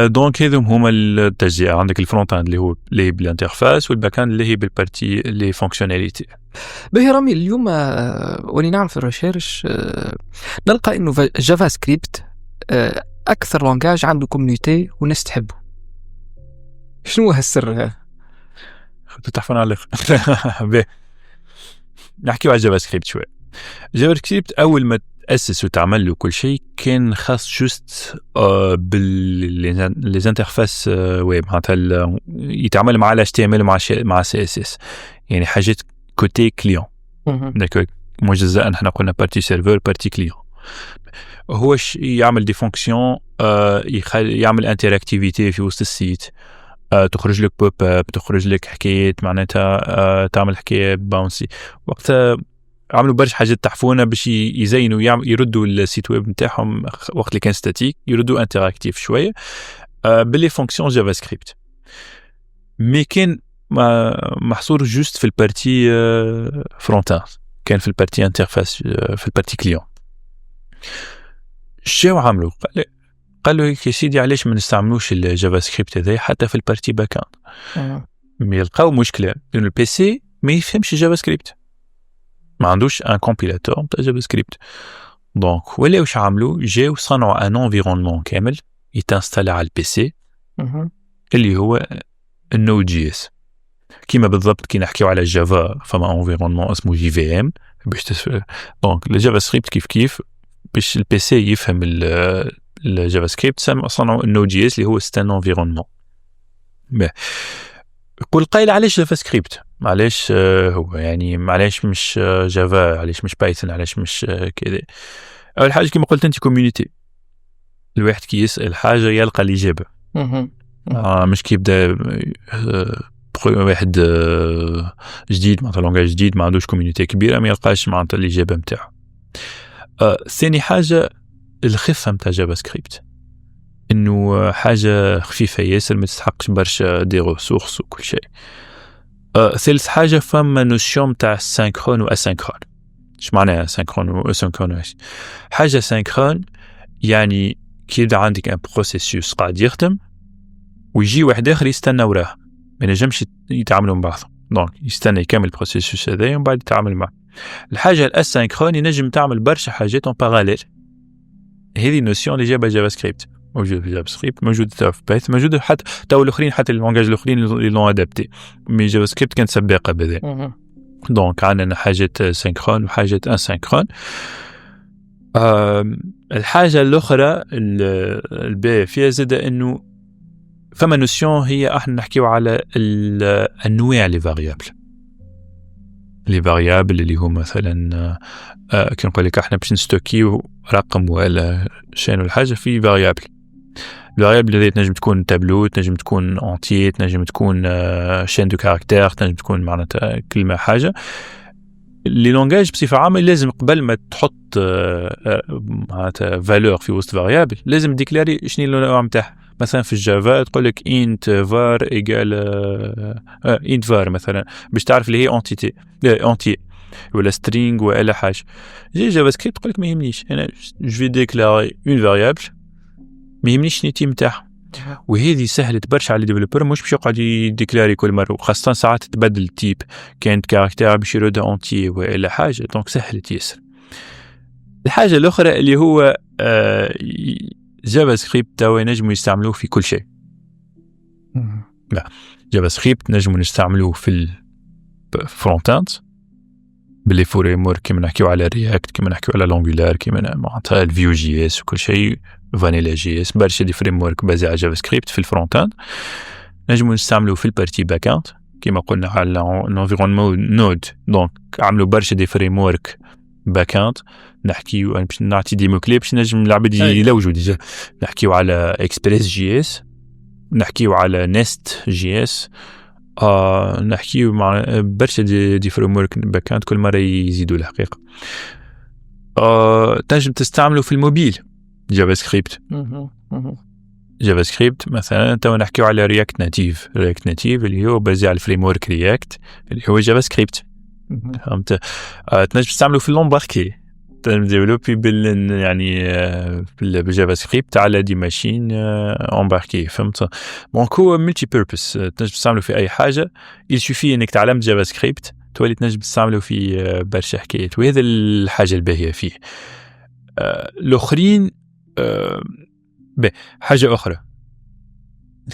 دونك هذم هما التجزئه، عندك الفرونت اند اللي هو اللي بالانترفاس، والباك اند اللي هي بالبارتي لي فونكسيوناليتي. باهي رامي، اليوم وني نعمل في الريشيرش نلقى انه جافا سكريبت اكثر لونغاج عنده كوميونيتي وناس تحبه. شنو هالسر؟ تحفون على الاخر. نحكيو على جافا سكريبت شوي. جافا سكريبت اول ما تأسس وتعمل له كل شيء كان خاص جوست بالانترفاس ويب، معناتها يتعامل مع ال HTML مع CSS، يعني حاجات كوتي كليون. داكو مجزأ نحن قلنا بارتي سيرفر بارتي كليون. هو يعمل دي فونكسيون، يعمل انتراكتيفيتي في وسط السيت، تخرج لك بوب اب، تخرج لك حكايات معناتها تعمل حكايه باونسي. وقتها عملوا برشا حاجات تحفونه باش يزينوا يردوا السيت ويب نتاعهم وقت اللي كان ستاتيك، يردوا انتراكتيف شويه باللي فونكسيون جافا سكريبت. مي كان محصور جوست في البارتي فرونت اند، كان في البارتي انترفاس في البارتي كليون. شنو عملوا؟ قالوا يا سيدي علاش ما نستعملوش الجافا سكريبت هذا حتى في البارتي باك اند؟ مي يلقاو مشكله انه البي سي ما يفهمش الجافا سكريبت، ما عندوش ان كومبيلاتور نتاع جافا سكريبت. دونك ولا واش عملوا؟ جاو صنعوا ان انفيرونمون كامل يتانستال على البي سي اللي هو النود جي اس. كيما بالضبط كي نحكيو على جافا فما انفيرونمون اسمه جي في ام باش دونك الجافا سكريبت كيف باش البي سي يفهم الجافا سكريبت صنعوا النود جي اس اللي هو ستان انفيرونمون. يقول قايل علاش جافا سكريبت؟ معليش هو يعني معليش مش جافا، علاش مش بايثون، علاش مش كذا؟ اول حاجه كما قلت انت كوميونيتي، الواحد كي يسال حاجه يلقى الاجابه. مش كي يبدا واحد جديد معناتها لونغاج جديد ما عندوش كوميونيتي كبيره ما يلقاش معناتها الاجابه نتاعو. ثاني حاجه الخفه نتاع جافا سكريبت، انه حاجه خفيفه ياسر ما تستحقش برشا دي ريسورس وكل شيء. ثالث حاجه فما نوسيون تاع سينكرون واسينكرون. ايش معناها سينكرون واسينكرون؟ حاجه سينكرون يعني كي يبدا عندك ان بروسيسوس قاعد يخدم ويجي واحد اخر يستنى وراه، ما ينجمش يتعاملوا مع بعض، دونك يستنى يكمل البروسيسوس هذا ومن بعد يتعامل معه. الحاجه الاسينكرون ينجم تعمل برشا حاجات اون باراليل، هذه النوسيون اللي جابها جافا سكريبت موجود في جافا سكريبت، موجود في بايث، موجود حتى تو الاخرين، حتى اللونجاج الاخرين اللي لون ادابتي، مي جافا سكريبت كانت سباقه بهذا. دونك عندنا حاجات سينكرون وحاجات اسينكرون. الحاجه الاخرى الباهيه فيها زاد انه فما نوسيون هي احنا نحكيو على الانواع لي فاريابل. لي فاريابل اللي هو مثلا كي نقول لك احنا باش نستوكيو رقم ولا شيء ولا حاجه في فاريابل. الفاريابل اللي تنجم تكون تابلو، تنجم تكون اونتي، تنجم تكون شين دو كاركتير، تنجم تكون معناتها كلمه حاجه. لي لونغاج بصفه عامه لازم قبل ما تحط معناتها فالور في وسط فاريابل لازم ديكلاري شنو النوع نتاعها. مثلا في الجافا تقول لك انت var ايجال انت var مثلا باش تعرف اللي هي اونتيتي اونتي ولا سترينغ ولا حاجه. جافا سكريبت تقول لك ما يهمنيش انا جو في ديكلاري اون فاريابل ما يهمنيش شنو التيم تاعها. وهذه سهلت برشا على الديفلوبر، مش باش يقعد يديكلاري كل مره، وخاصه ساعات تبدل التيب كانت كاركتير باش يردها اونتي ولا حاجه. دونك سهلت ياسر. الحاجه الاخرى اللي هو جافا سكريبت توا نجموا يستعملوه في كل شيء. جافا سكريبت نجموا نستعملوه في الفرونت اند باللي فريم ورك كيما نحكيو على رياكت، كيما نحكيو على لونجولار، كيما معناتها الفيو جي اس وكل شيء، فانيلا جي اس، برشا دي فريم ورك بازي على جافا سكريبت في الفرونت اند. نجموا نستعملوه في البارتي باك اند كيما قلنا على الانفيرونمون نود. دونك عملوا برشا دي فريم ورك باك اند. نحكيو انا باش نعطي دي موكلي باش نجم العباد يلوجوا ديجا. نحكيو على اكسبريس جي اس، نحكيو على نيست جي اس، نحكيو مع برشا دي فريم ورك باك اند كل مره يزيدوا الحقيقه. تنجم تستعملوا في الموبيل جافا سكريبت. جافا سكريبت مثلا تو نحكيو على رياكت ناتيف اللي هو بازي على الفريم ورك رياكت اللي هو جافا سكريبت. فهمت؟ تنجم تستعملوا في اللومباركي، تنجم ديفلوبي يعني بالجافا سكريبت على دي ماشين امباركي. فهمت؟ دونك هو ملتي بيربس، تنجم تستعملوا في اي حاجه. يسوفي انك تعلمت جافا سكريبت تولي تنجم تستعملوا في برشا حكايات، وهذا الحاجه الباهيه فيه. الاخرين حاجه اخرى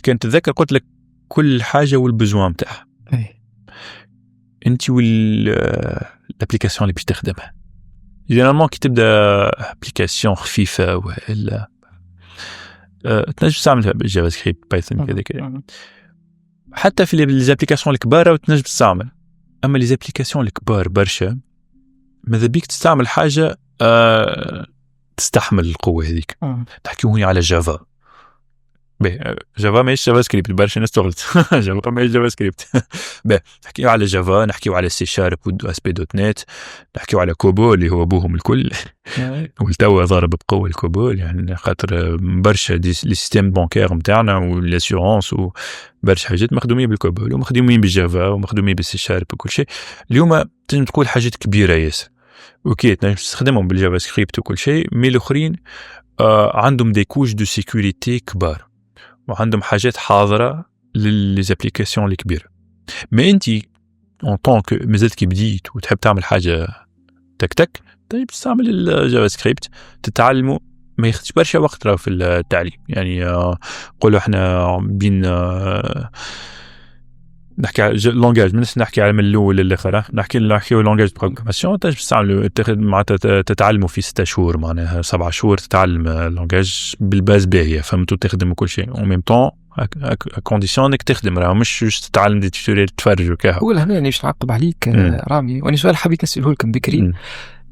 كنت تذكر قلت لك كل حاجه والبزوان نتاعها. انت والابليكاسيون اللي باش تخدمها جينيرالمون كي تبدا ابليكاسيون خفيفه ولا تنجم تستعملها بالجافا سكريبت بايثون كذا. حتى في الابليكاسيون الكبار تنجم تستعمل، اما الابليكاسيون الكبار برشا ماذا بيك تستعمل حاجه تستحمل القوه هذيك. نحكيو هنا على جافا. جافا ماهيش جافا سكريبت، برشا ناس تغلط. جافا ماهيش جافا سكريبت. نحكيو على جافا، نحكيو على سي شارب واس بي دوت نت، نحكيو على كوبول اللي هو ابوهم الكل. والتوا ضارب بقوه الكوبول، يعني خاطر برشا لي سيستيم بانكير نتاعنا والاسيورونس وبرشا حاجات مخدومين بالكوبول ومخدومين بالجافا ومخدومين بالسي شارب وكل شيء. اليوم تنجم تقول حاجات كبيره ياسر، اوكي تنجم تستخدمهم بالجافا سكريبت وكل شيء، مي الاخرين عندهم دي كوش دو سيكوريتي كبار وعندهم حاجات حاضره للابليكاسيون الكبيره. ما انت اون طونك مازلت كي بديت وتحب تعمل حاجه تك تك تجي تستعمل الجافا سكريبت تتعلمه، ما ياخذش برشا وقت راه في التعليم. يعني نقولوا احنا بين نحكي على لونجاج من نحكي على من الاول للاخر، نحكي لونجاج بروغراماسيون تجي تستعمل معناتها تتعلموا في 6 شهور معناها 7 شهور تتعلم لونجاج بالباز باهيه، فهمتوا؟ تخدم كل شيء اون ميم طون كونديسيون انك تخدم، راه مش جوست تتعلم دي توتوريال تفرج وكذا. قول هنا باش نعقب عليك رامي، وانا سؤال حبيت نساله لكم بكري.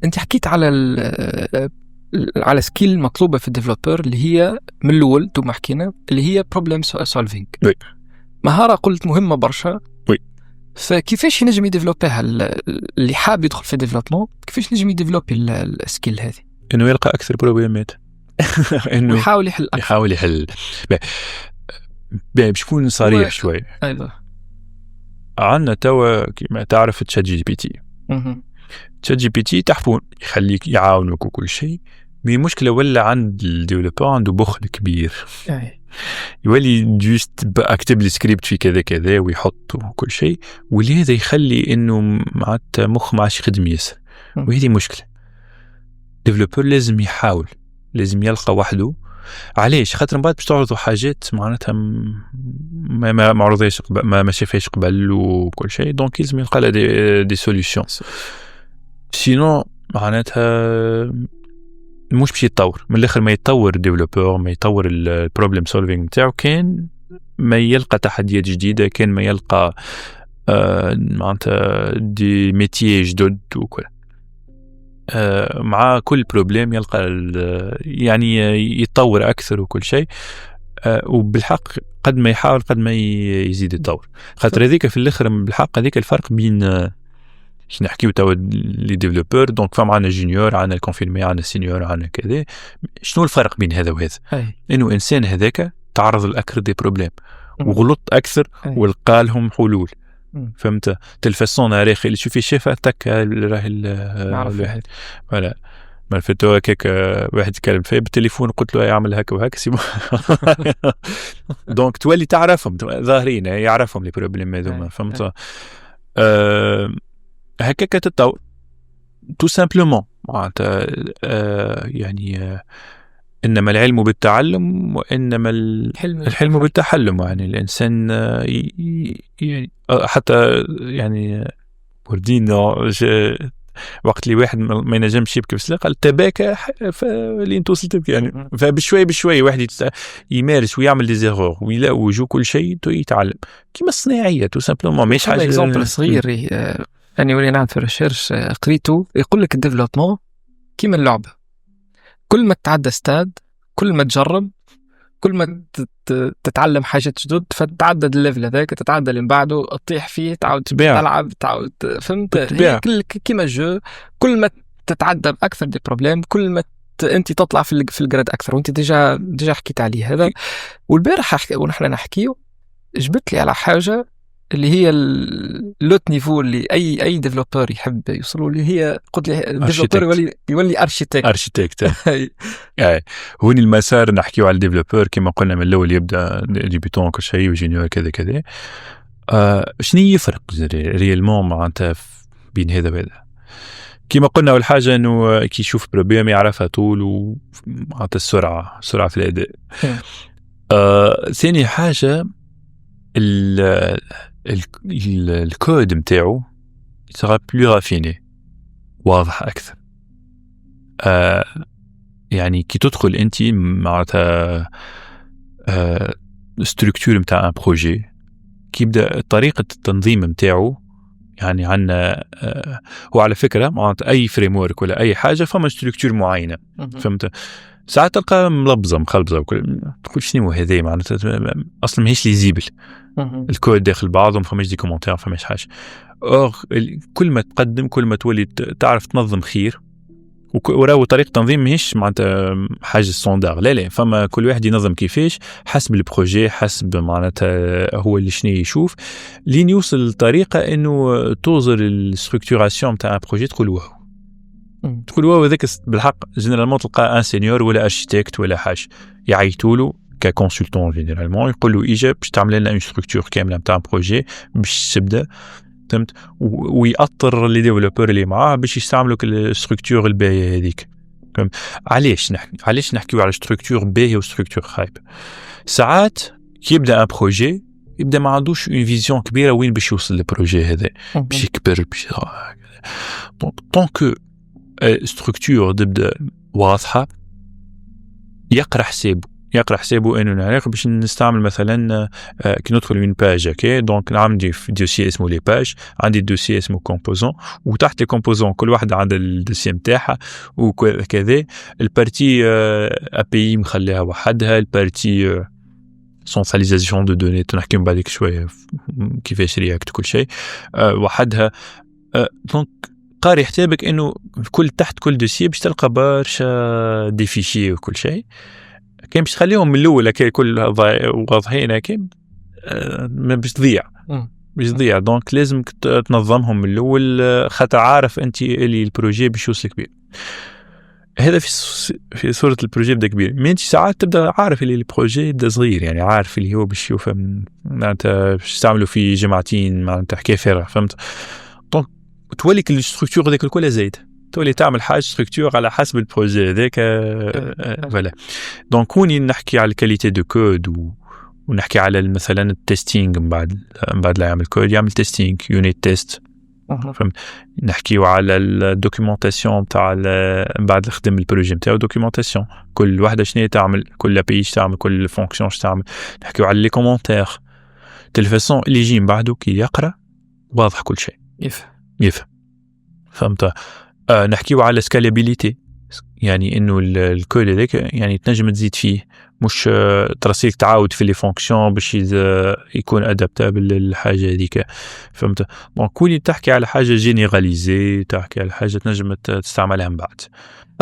انت حكيت على سكيل مطلوبه في الديفلوبر اللي هي من الاول انتم حكينا اللي هي بروبلم سولفينج. مهاره قلت مهمه برشا. فكيفاش ينجم يديفلوبيها اللي حاب يدخل في الديفلوبمون؟ كيفاش ينجم يديفلوبي السكيل هذه؟ انه يلقى اكثر بروبلمات. انه يحاول يحل. باش نكون صريح شوي. ايوه عندنا توا كما تعرف تشات جي بي تي. تشات جي بي تي تحفون يخليك يعاونك وكل شيء، مي مشكله ولا عند الديفلوبر عنده بخل كبير. يولي جوست اكتب لي سكريبت في كذا كذا ويحط وكل شيء، ولهذا يخلي انه معناتها مخ ما عادش يخدم ياسر، وهذه مشكله. ديفلوبر لازم يحاول لازم يلقى وحده. علاش؟ خاطر من بعد باش تعرضوا حاجات معناتها ما عرضيش قبل، ما شافهاش قبل وكل شيء. دونك لازم يلقى لها دي سوليوشن، سينو معناتها مش باش يتطور من الاخر. ما يتطور الديفلوبور، ما يطور البروبلم سولفينغ نتاعو كان ما يلقى تحديات جديده، كان ما يلقى معناتها دي ميتيي جدد وكل. مع كل بروبلم يلقى يعني يتطور اكثر وكل شيء. وبالحق قد ما يحاول قد ما يزيد يتطور. خاطر هذيك في الاخر بالحق هذيك الفرق بين باش نحكيو توا لي ديفلوبور. دونك فما عندنا جونيور، عندنا الكونفيرمي، عندنا سينيور، عندنا كذا. شنو الفرق بين هذا وهذا؟ انه انسان هذاك تعرض لاكثر دي بروبليم وغلط اكثر ولقى لهم حلول. فهمت؟ تلفزيون راخي اللي تشوفي شافه تك راهي الواحد ولا ما فتو هكاك واحد يتكلم فيه بالتليفون قلت له يعمل هكا وهكا سي دونك تولي تعرفهم ظاهرين يعرفهم لي بروبليم هذوما. فهمت؟ هكاك تتطور تو سامبلومون معناتها. يعني إنما العلم بالتعلم وإنما الحلم بالتحلم. يعني الإنسان يعني حتى يعني وردين وقت اللي واحد ما ينجمش يبكي بسلا قال تباكى فلين توصل تبكي. يعني فبشوي بشوي واحد يمارس ويعمل دي زيرور ويلاقي وجو كل شيء يتعلم كيما الصناعية تو سامبلومون. مش حاجة اكزامبل صغير يعني ولينا في ريشيرش قريته يقول لك الديفلوبمون كيما اللعبة، كل ما تتعدى استاد، كل ما تجرب، كل ما تتعلم حاجات جدد، فتتعدد الليفل هذاك، تتعدى اللي بعده، تطيح فيه، تعاود تلعب، تعاود. فهمت؟ كيما الجو، كل ما تتعدى أكثر دي بروبليم، كل ما أنت تطلع في الجراد أكثر. وأنت ديجا حكيت عليه هذا. والبارح ونحن نحكيه جبت لي على حاجة اللي هي اللوت نيفو اللي اي ديفلوبر يحب يوصلوا اللي هي قلت لي الديفلوبر يولي ارشيتكت. هوني المسار نحكيو على الديفلوبر كما قلنا من الاول يبدا ديبيتون كل شيء وجونيور كذا كذا. شنو يفرق ريالمون معناتها بين هذا وهذا؟ كما قلنا اول حاجه انه كي يشوف بروبليم يعرفها طول ومعناتها سرعه في الاداء. ثاني حاجه الكود متاعو سera plus raffiné، واضح أكثر. يعني كي تدخل أنت معناتها ستركتور متاع ان بروجي، كي يبدأ طريقة التنظيم متاعو. يعني عندنا هو على فكرة معناتها أي فريمورك ولا أي حاجة فما ستركتور معينة. فهمت؟ ساعات تلقى ملبزة مخلبزة وكل تقول شنو هذا معناتها أصلا ماهيش ليزيبل الكود داخل بعضهم، فماش دي كومنتير، فماش حاجة. كل ما تقدم كل ما تولي تعرف تنظم خير. وراو طريقة تنظيم ماهيش معناتها حاجة ستاندار، لا فما كل واحد ينظم كيفاش حسب البروجي، حسب معناتها هو اللي شنو يشوف لين يوصل لطريقة إنه توصل الستركتوراسيون متاع ان بروجي تقول واو هذاك بالحق. جينيرالمون تلقى ان سينيور ولا ارشيتكت ولا حاجة يعيطولو ككونسلتون جينيرالمون يقولوا إيجا باش تعمل لنا اون ستركتور كاملة متاع بروجي باش تبدا. فهمت؟ ويأطر لي ديفلوبور اللي معاه باش يستعملوا الستركتور الباهية هذيك. علاش نحكيو على ستركتور باهية وستركتور خايبة؟ ساعات كي يبدا ان بروجي يبدا ما عندوش اون فيزيون كبيرة وين باش يوصل البروجي هذا باش يكبر باش طونك ستركتور تبدا واضحة. يقرأ حسابه انه نعرف باش نستعمل مثلا كي ندخل من باج اوكي دونك عندي في دوسي اسمه لي باج، عندي دوسي اسمه كومبوزون، وتحت لي كومبوزون كل واحد عندها الدوسي نتاعها وكذا. البارتي ابي مخليها وحدها، البارتي سنتراليزاسيون دو دوني تنحكي بعدك شويه كيفاش رياكت كل شيء وحدها. دونك قاري حسابك انه تحت كل دوسي باش تلقى برشا دي فيشي وكل شيء. كان باش تخليهم من الاول كل واضحين كيم باش تضيع دونك لازم تنظمهم من الاول خاطر عارف انت اللي البروجي باش يوصل كبير. هذا في صورة البروجي بدا كبير. من انت ساعات تبدا عارف اللي البروجي بدا صغير، يعني عارف اللي هو باش يفهم معناتها باش تعملوا في جمعتين معناتها حكايه فارغه. فهمت؟ دونك تولي الستركتور هذاك الكل زايد تولي تعمل حاجه ستركتور على حسب البروجي هذاك. فوالا دونك كوني نحكي على الكاليتي دو كود ونحكي على مثلا التستينغ من بعد لا يعمل كود يعمل تستينغ يونيت تيست. نحكيو على الدوكيومونطاسيون تاع من بعد خدم البروجي نتاعو دوكيومونطاسيون كل وحده شنو تعمل كل بي تعمل كل فونكسيون تعمل. نحكيو على لي كومونتير تلفاسون اللي يجي من بعده كي يقرا واضح كل شيء يفهم فهمت. نحكيو على سكالابيليتي يعني انه الكود هذاك يعني تنجم تزيد فيه مش ترسيك تعاود في لي فونكسيون باش يكون ادابتابل للحاجه هذيك فهمت. دونك كوني تحكي على حاجه جينيراليزي تحكي على حاجه تنجم تستعملها من بعد.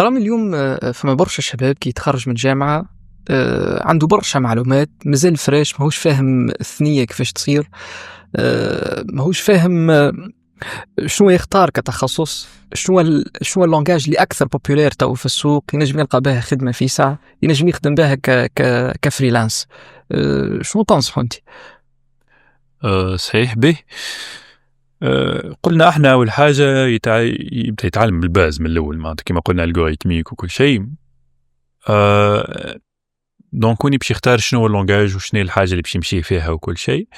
رغم اليوم فما برشا شباب كي يتخرج من جامعه عنده برشا معلومات مازال فريش ماهوش فاهم الثنيه كيفاش تصير ماهوش فاهم شنو يختار كتخصص شنو اللونجاج اللي اكثر بوبولير تو في السوق ينجم يلقى بها خدمه في ساعه ينجم يخدم بها كفريلانس. شنو تنصحوا انت؟ صحيح به. قلنا احنا اول حاجه يبدا يتعلم بالباز من الاول معناتها كما قلنا الالغوريثميك وكل شيء. دونك كوني باش يختار شنو هو اللونجاج وشنو الحاجه اللي باش يمشي فيها وكل شيء.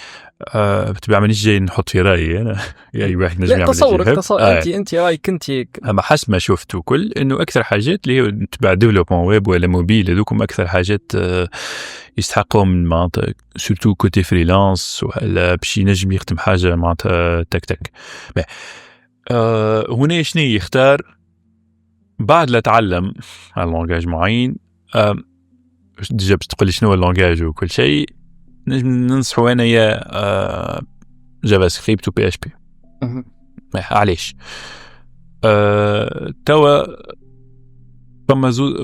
بتبع مانيش جاي نحط في رايي انا يعني واحد نجم يعمل تصورك انت رايك انت اما حسب ما شفت وكل انه اكثر حاجات اللي هي تبع ديفلوبمون ويب ولا موبيل هذوكم اكثر حاجات يستحقهم معناتها سورتو كوتي فريلانس ولا باش ينجم يخدم حاجه معناتها تك هنا شنو يختار بعد لا تعلم على لونجاج معين. ديجا باش تقول لي شنو هو اللونجاج وكل شيء ننصحوا انا يا جافا سكريبت و بي اش بي. علاش توا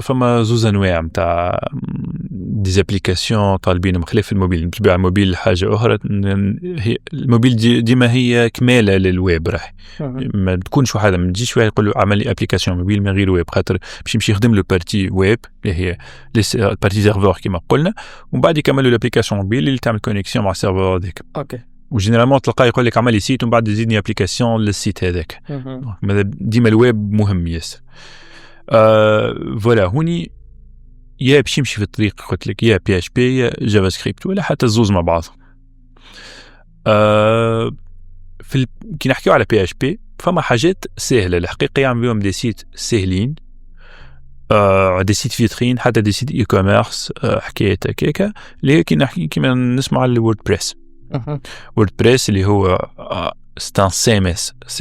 فما زوز انواع نتاع ديزابليكاسيون طالبين مخالف الموبيل. بطبيعه الموبيل حاجه اخرى هي الموبيل ديما هي كماله للويب راح ما تكونش واحد ما تجيش واحد يقول له اعمل لي ابليكاسيون موبيل من غير ويب خاطر باش يمشي يخدم له بارتي ويب اللي هي البارتي سيرفور كما قلنا ومن بعد يكمل له الابليكاسيون موبيل اللي تعمل كونيكسيون مع السيرفور هذاك. اوكي وجينيرالمون تلقاه يقول لك اعمل لي سيت ومن بعد يزيدني ابليكاسيون للسيت هذاك. ديما الويب مهم ياسر. فوالا هوني يا باش يمشي في الطريق قلت لك يا بي اش بي يا جافا سكريبت ولا حتى الزوز مع بعض. كي نحكيو على بي اش بي فما حاجات سهله الحقيقه يعمل بهم دي سيت سهلين دي سيت فيترين حتى دي سيت اي كوميرس حكايه هكاكا اللي كي نحكي كيما نسمع على الووردبريس. ووردبريس اللي هو ستان سي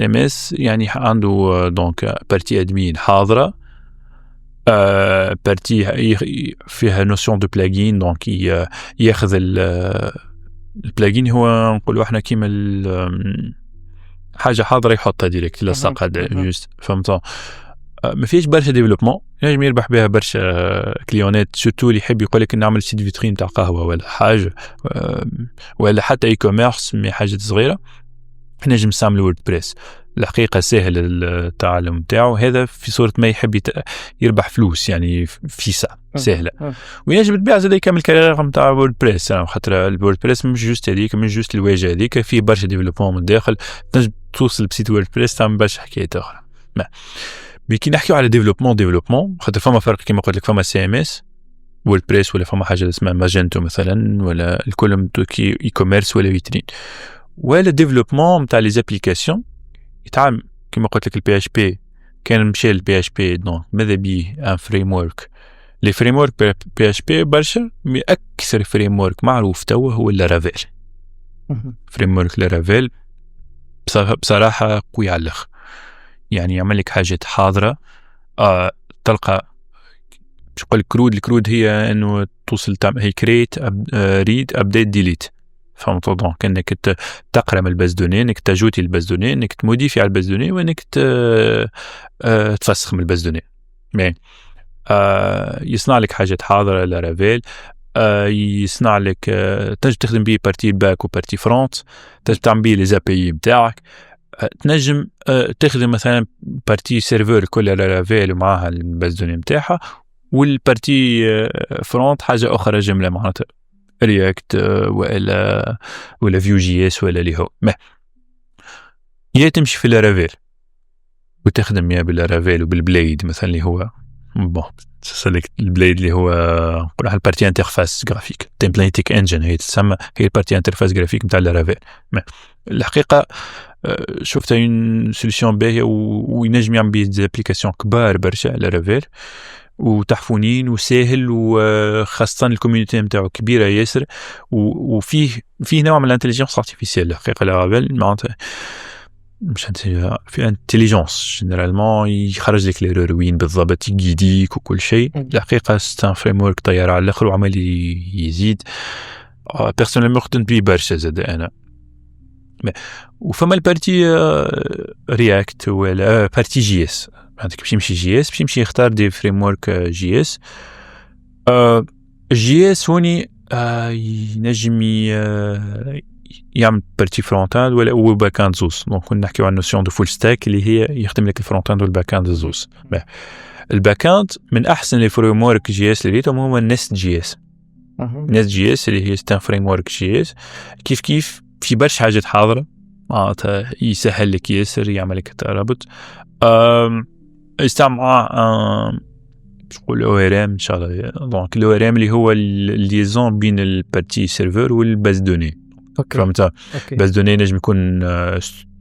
ام اس يعني عنده دونك بارتي ادمين حاضره بارتي فيها نوسيون دو بلاجين دونك ياخذ البلاجين هو نقولوا احنا كيما حاجه حاضره يحطها ديريكت لصق هذا جوست فهمت. ما فيش برشا ديفلوبمون ينجم يربح بها برشا كليونات سورتو اللي يحب يقول لك نعمل سيت فيترين تاع قهوه ولا حاجه ولا حتى اي كوميرس مي حاجه صغيره نجم نستعمل ووردبريس. الحقيقه سهل التعلم نتاعو هذا في صوره ما يحب يربح فلوس يعني في ساعه سهله وينجم تبيع زاد يكمل كارير نتاع ووردبريس خاطر الووردبريس مش جوست هذيك مش جوست الواجهه هذيك فيه برشا ديفلوبمون من الداخل تنجم توصل بسيت ووردبريس تعمل برشا حكايات اخرى. مي كي نحكيو على ديفلوبمون خاطر فما فرق كيما قلت لك فما سي ام اس ووردبريس ولا فما حاجه اسمها ماجنتو مثلا ولا الكل كي اي كوميرس ولا فيترين ولا ديفلوبمون نتاع لي زابليكاسيون يتعامل كما قلت لك البي اش بي كان مشى البي اش بي دونك ماذا بيه ان فريم ورك لي فريم ورك بي اش بي برشا مي اكثر فريم ورك معروف توا هو لارافيل. فريم ورك لارافيل بصراحه قوي على الاخر يعني يعمل لك حاجات حاضره تلقى باش نقول لك الكرود هي انه توصل هي كريت ريد ابديت ديليت فهمت دونك انك تقرا من الباز دوني انك تجوتي الباز دوني انك تموديفي على الباز دوني وانك تفسخ من الباز دوني مي يصنع لك حاجات حاضره لارافيل يصنع لك تنجم تخدم به بارتي باك وبارتي فرونت تنجم تعمل به لي زابي نتاعك تنجم تخدم مثلا بارتي سيرفر كل لارافيل ومعها الباز دوني نتاعها والبارتي فرونت حاجه اخرى جمله معناتها رياكت ولا فيو جي اس ولا اللي هو ما هي تمشي في لارافيل وتخدم يا باللارافيل وبالبليد مثلا اللي هو بون سلكت البليد اللي هو نقول البارتي انترفاس جرافيك تمبليتيك انجن هي تسمى هي البارتي انترفاس جرافيك نتاع اللارافيل. الحقيقه شفتها اون سوليسيون باهيه وينجم يعمل بيه ديزابليكاسيون كبار برشا لارافيل وتحفونين وساهل وخاصه الكوميونيتي نتاعو كبيره ياسر وفيه نوع من الانتليجنس ارتيفيسيال الحقيقه لارافيل معناتها مش في انتليجنس جينيرالمون يخرج لك ليرور وين بالضبط يجيديك وكل شيء. الحقيقه ستان فريم ورك طيار على الاخر وعمال يزيد بيرسونيلمون خدمت بيه برشا زاد انا. وفما البارتي رياكت ولا بارتي جي اس عندك باش يمشي جي اس باش يمشي يختار دي فريم ورك جي اس. جي اس هوني ينجم يعمل بارتي فرونتاند ولا هو باك اند زوز. دونك كنا نحكيو عن نوسيون دو فول ستاك اللي هي يخدم لك الفرونتاند والباك اند زوز. الباك اند من احسن لي فريم ورك جي اس اللي ريتهم هما نست جي اس. نست جي اس اللي هي ستان فريم ورك جي اس كيف في برشا حاجات حاضره معناتها يسهل لك ياسر يعمل لك ترابط. يستعمل نقول او ار ام ان شاء الله. دونك الاو ار ام اللي هو الليزون بين البارتي سيرفر والباز دوني. فهمت؟ باز دوني نجم يكون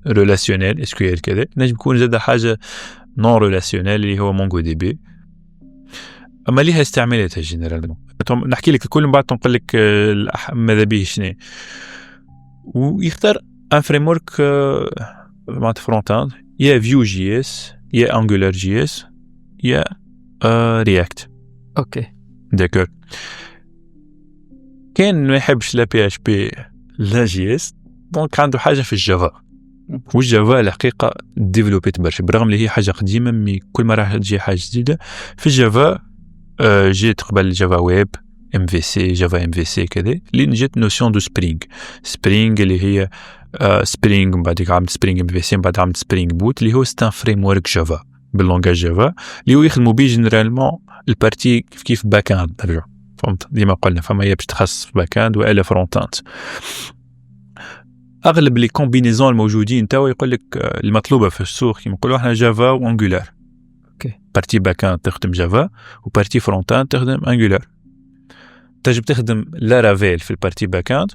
ريلاسيونيل اس كيو ال كذا نجم يكون زاد حاجه نون ريلاسيونيل اللي هو مونغو دي بي. اما ليها استعمالاتها جينيرالمون نحكي لك الكل من بعد نقول لك ماذا به شنو. ويختار ان فريم ورك معناتها فرونت يا فيو جي اس يا انجولار جي اس يا رياكت. اوكي داكور. كان ما يحبش لا بي اتش بي لا جي اس دونك عنده حاجه في الجافا. والجافا الحقيقه ديفلوبيت برشا برغم اللي هي حاجه قديمه مي كل ما راح تجي حاجه جديده في الجافا. جيت قبل جافا ويب ام في سي جافا ام في سي كذا اللي جات نوسيون دو سبرينغ اللي هي سبرينغ من بعد عملت سبرينغ ام في سي من بعد عملت سبرينغ بوت اللي هو ستان فريم ورك جافا باللونجاج جافا اللي هو يخدموا بيه جينيرالمون البارتي كيف باك اند نرجع. فهمت ديما قلنا فما هي باش تخصص في باك اند والا فرونت اند. اغلب لي كومبينيزون الموجودين توا يقول لك المطلوبه في السوق كيما نقولوا احنا جافا وانجولار. اوكي بارتي باك اند تخدم جافا وبارتي فرونت اند تخدم انجولار. تجب تخدم لارافيل في البارتي باك اند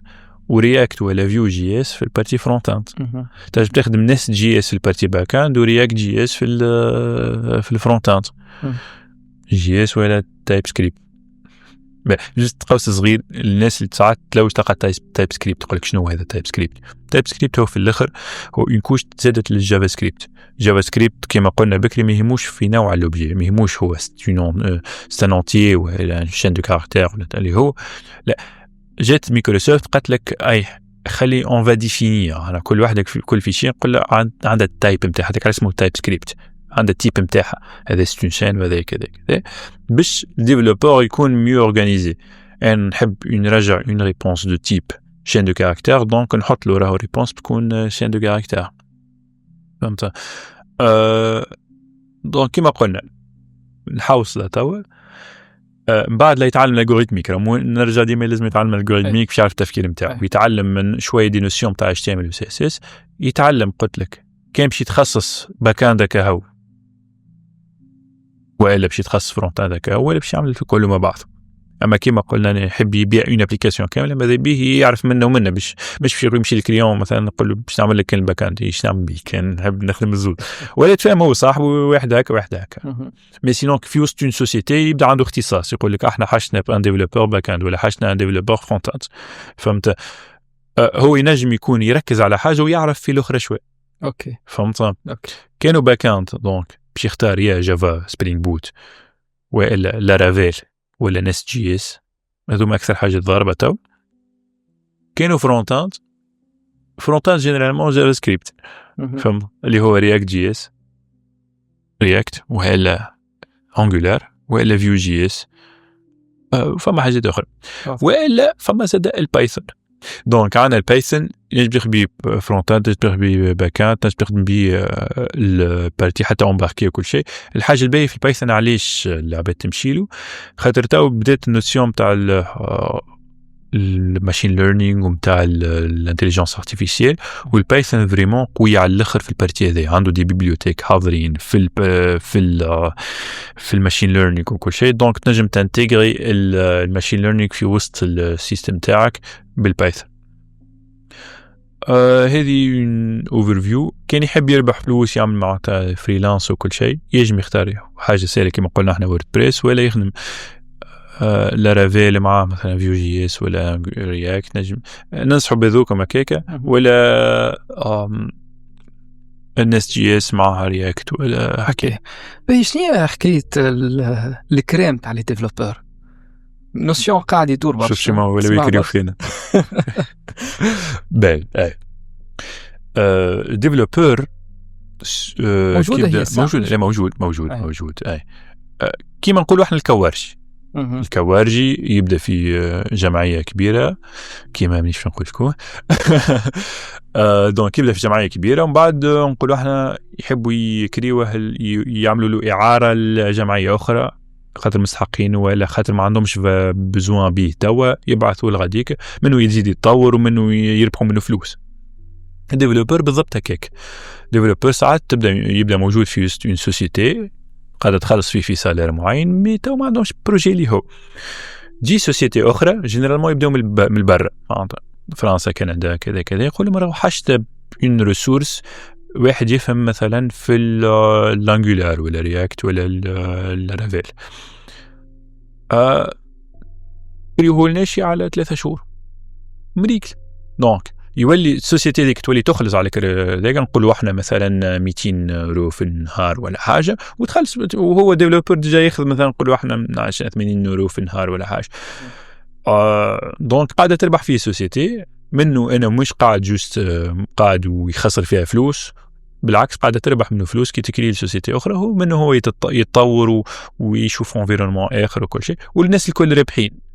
ورياكت ولا فيو جي اس في البارتي فرونت اند. تجب تخدم نست جي اس في البارتي باك اند ورياكت جي اس في الفرونت اند. جي اس ولا تايب سكريبت. جست قوس صغير الناس اللي ساعات تلوج تلقى تايب سكريبت تقول لك شنو هذا تايب سكريبت. تايب سكريبت هو في الاخر هو اون كوش تزادت للجافا سكريبت. جافا سكريبت كما قلنا بكري ما يهموش في نوع اللوبجي ما يهموش هو ستان انتيي ولا شين دو كاركتير ولا اللي هو لا. جات مايكروسوفت قالت لك اي خلي اون فا ديفينير على كل وحدك في كل فيشي نقول عندها التايب نتاعها هذاك اسمه تايب سكريبت عندها التيب نتاعها هذا ستون شين وهذا كذا كذا باش الديفلوبور يكون ميو اورغانيزي. ان نحب نرجع اون ريبونس دو تيب شين دو كاركتير دونك نحط له راهو ريبونس تكون شين دو كاركتير. فهمت؟ دونك كما قلنا نحوس لا توا من بعد لا يتعلم الالغوريثميك نرجع ديما لازم يتعلم الالغوريثميك باش يعرف التفكير نتاعو ويتعلم من شويه دي نوسيون تاع HTML و CSS يتعلم. قلت لك كان باش يتخصص باك اند كهو والا باش يتخصص فرونت اند كهو ولا باش يعمل كله مع بعض. اما كيما قلنا يحب يبيع اون ابليكاسيون كامله ماذا به يعرف منه ومنه باش يمشي للكليون مثلا نقول له باش نعمل لك الباك اند ايش نعمل به كان نحب نخدم الزود ولا يتفاهم هو صاحبه واحد هكا مي سينون في وسط اون سوسيتي يبدا عنده اختصاص يقول لك احنا حاجتنا ان ديفلوبور باك اند ولا حاجتنا ان ديفلوبور فرونت اند. فهمت؟ هو ينجم يكون يركز على حاجه ويعرف في الاخرى شوي. اوكي فهمت؟ اوكي كانوا باك اند دونك باش يختار يا جافا سبرينغ بوت ولا لارافيل ولا نست جي اس هذوما اكثر حاجه ضاربه تو. كانوا فرونت اند جينيرالمون جافا سكريبت فهم اللي هو رياكت جي اس رياكت ولا انجولار ولا فيو جي اس فما حاجات اخرى ولا فما زاد البايثون. دونك عندنا البايثون يجب يخدم بيه فرونت اند يجب يخدم بيه باك اند يجب يخدم بيه البارتي حتى امباركي وكل شيء. الحاجه الباهيه في البايثون علاش العباد تمشي له خاطر تو بدات النوسيون تاع الماشين ليرنينغ ومتاع الانتليجنس ارتيفيسيال. والبايثون فريمون قوي على الاخر في البارتي هذه، عنده دي بيبليوتيك حاضرين في الماشين ليرنينغ وكل شيء. دونك تنجم تنتجري الماشين ليرنينغ في وسط السيستم تاعك بالبايثون. هذه اوفر فيو. كان يحب يربح فلوس يعمل معناتها فريلانس وكل شيء يجم يختار حاجه سهله كما قلنا احنا ووردبريس، ولا يخدم لارافيل معاه مثلا فيو جي اس ولا رياكت. نجم ننصحوا بذوكم هكاكا، ولا الناس جي اس معها رياكت ولا اوكي. شنو هي حكايه الكريم تاع لي ديفلوبور؟ نوسيون قاعد يدور برشا. شوف شي ما ولا يكريو فينا. باهي ديفلوبور موجود اي كيما نقولوا احنا الكوارجي يبدا في جمعيه كبيره كيما مانيش نقول شكون. دونك يبدا في جمعيه كبيره ومن بعد نقولوا احنا يحبوا يكريوه يعملوا له اعاره لجمعيه اخرى خاطر مستحقين ولا خاطر ما عندهمش بزوان بيه توا، يبعثوا لغاديك منه يزيد يتطور ومنه يربحوا منه فلوس. الديفلوبر بالضبط هكاك. ديفلوبر ساعات يبدا موجود في اون سوسيتي قاعده تخلص فيه في سالير معين، مي تو ما عندهمش بروجي اللي هو جي سوسيتي اخرى جينيرالمون يبداو من البر، فرنسا كندا كذا كذا، يقول لهم راه حاجه اون ريسورس واحد يفهم مثلا في الانجولار ولا رياكت ولا الرافيل، يقولوا لنا شي على 3 شهور مريكل. دونك يولي السوسيتي ديك تولي تخلص على ذاك نقولوا احنا مثلا 200 يورو في النهار ولا حاجه وتخلص، وهو ديفلوبر ديجا ياخذ مثلا نقولوا احنا 80 يورو في النهار ولا حاجه. دونك قاعده تربح فيه سوسيتي منه، انا مش قاعد جوست قاعد ويخسر فيها فلوس، بالعكس قاعده تربح منه فلوس كي تكري سوسيتي اخرى، هو منه هو يتطور ويشوف انفيرونمون اخر وكل شيء، والناس الكل رابحين.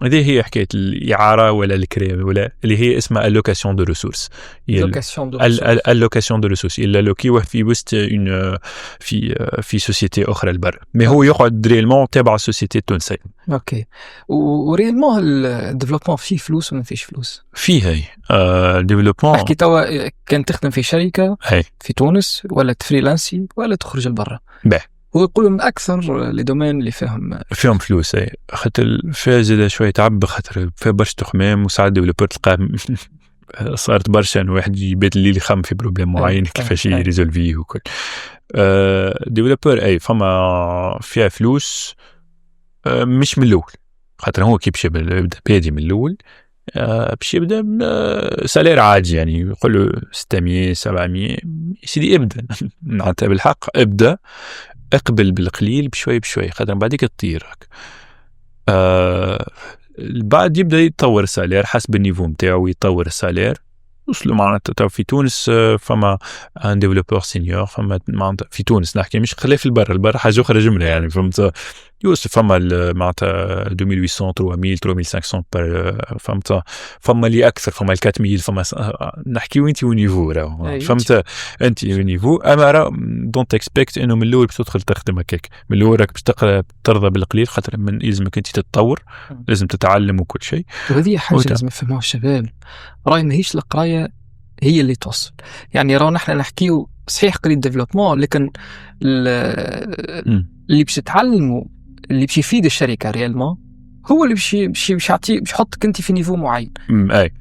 هذه هي حكايه الاعاره ولا الكريم ولا اللي هي اسمها اللوكاسيون دو ريسورس. اللوكاسيون دو ريسورس الا لوكيوه في وسط في سوسيتي اخرى البر، مي هو يقعد ريالمون تابع السوسيتي التونسيه. اوكي. وريالمون الديفلوبمون فيه فلوس ولا ما فيش فلوس؟ فيه هي ديفلوبمون. احكي توا كان تخدم في شركه في تونس ولا تفريلانسي ولا تخرج لبرا، ويقولوا من اكثر لي دومين اللي فيهم فلوس. اي خاطر فيها زاد شويه تعب، خاطر فيها برشا تخمام، وساعات ديفلوبر تلقاه صارت برشا ان واحد يبات الليل يخمم في بروبليم معين كيفاش يريزولفيه وكل. ديفلوبر اي فما فيها فلوس مش من الاول، خاطر هو كي باش يبدا بادي من الاول باش يبدا سالير عادي، يعني يقول له 600 700 سيدي ابدا. معناتها بالحق ابدا اقبل بالقليل بشوي بشوي، خاطر بعديك تطيرك. بعد يبدا يتطور السالير حسب النيفو نتاعو، يتطور السالير. وصلوا معناتها في تونس فما ان ديفلوبور سينيور، فما معناتها في تونس نحكي مش خلاف البر حاجه اخرى جمله، يعني فهمت يوسف فما معناتها 2800 3000 3500 فما اللي اكثر، فما 4000، فما نحكيو انت ونيفو راه فهمت انت ونيفو. اما راه دونت اكسبكت انه من الاول باش تدخل تخدم هكاك، من الاول راك باش ترضى بالقليل، خاطر من يلزمك انت تتطور، لازم تتعلم وكل شيء. وهذه حاجه لازم يفهموها الشباب، راهي ماهيش القرايه هي اللي توصل. يعني راه نحن نحكيو صحيح قريت ديفلوبمون، لكن اللي باش تتعلموا اللي باش يفيد الشركه ريالمون هو اللي باش يعطي باش يحطك انت في نيفو معين. اي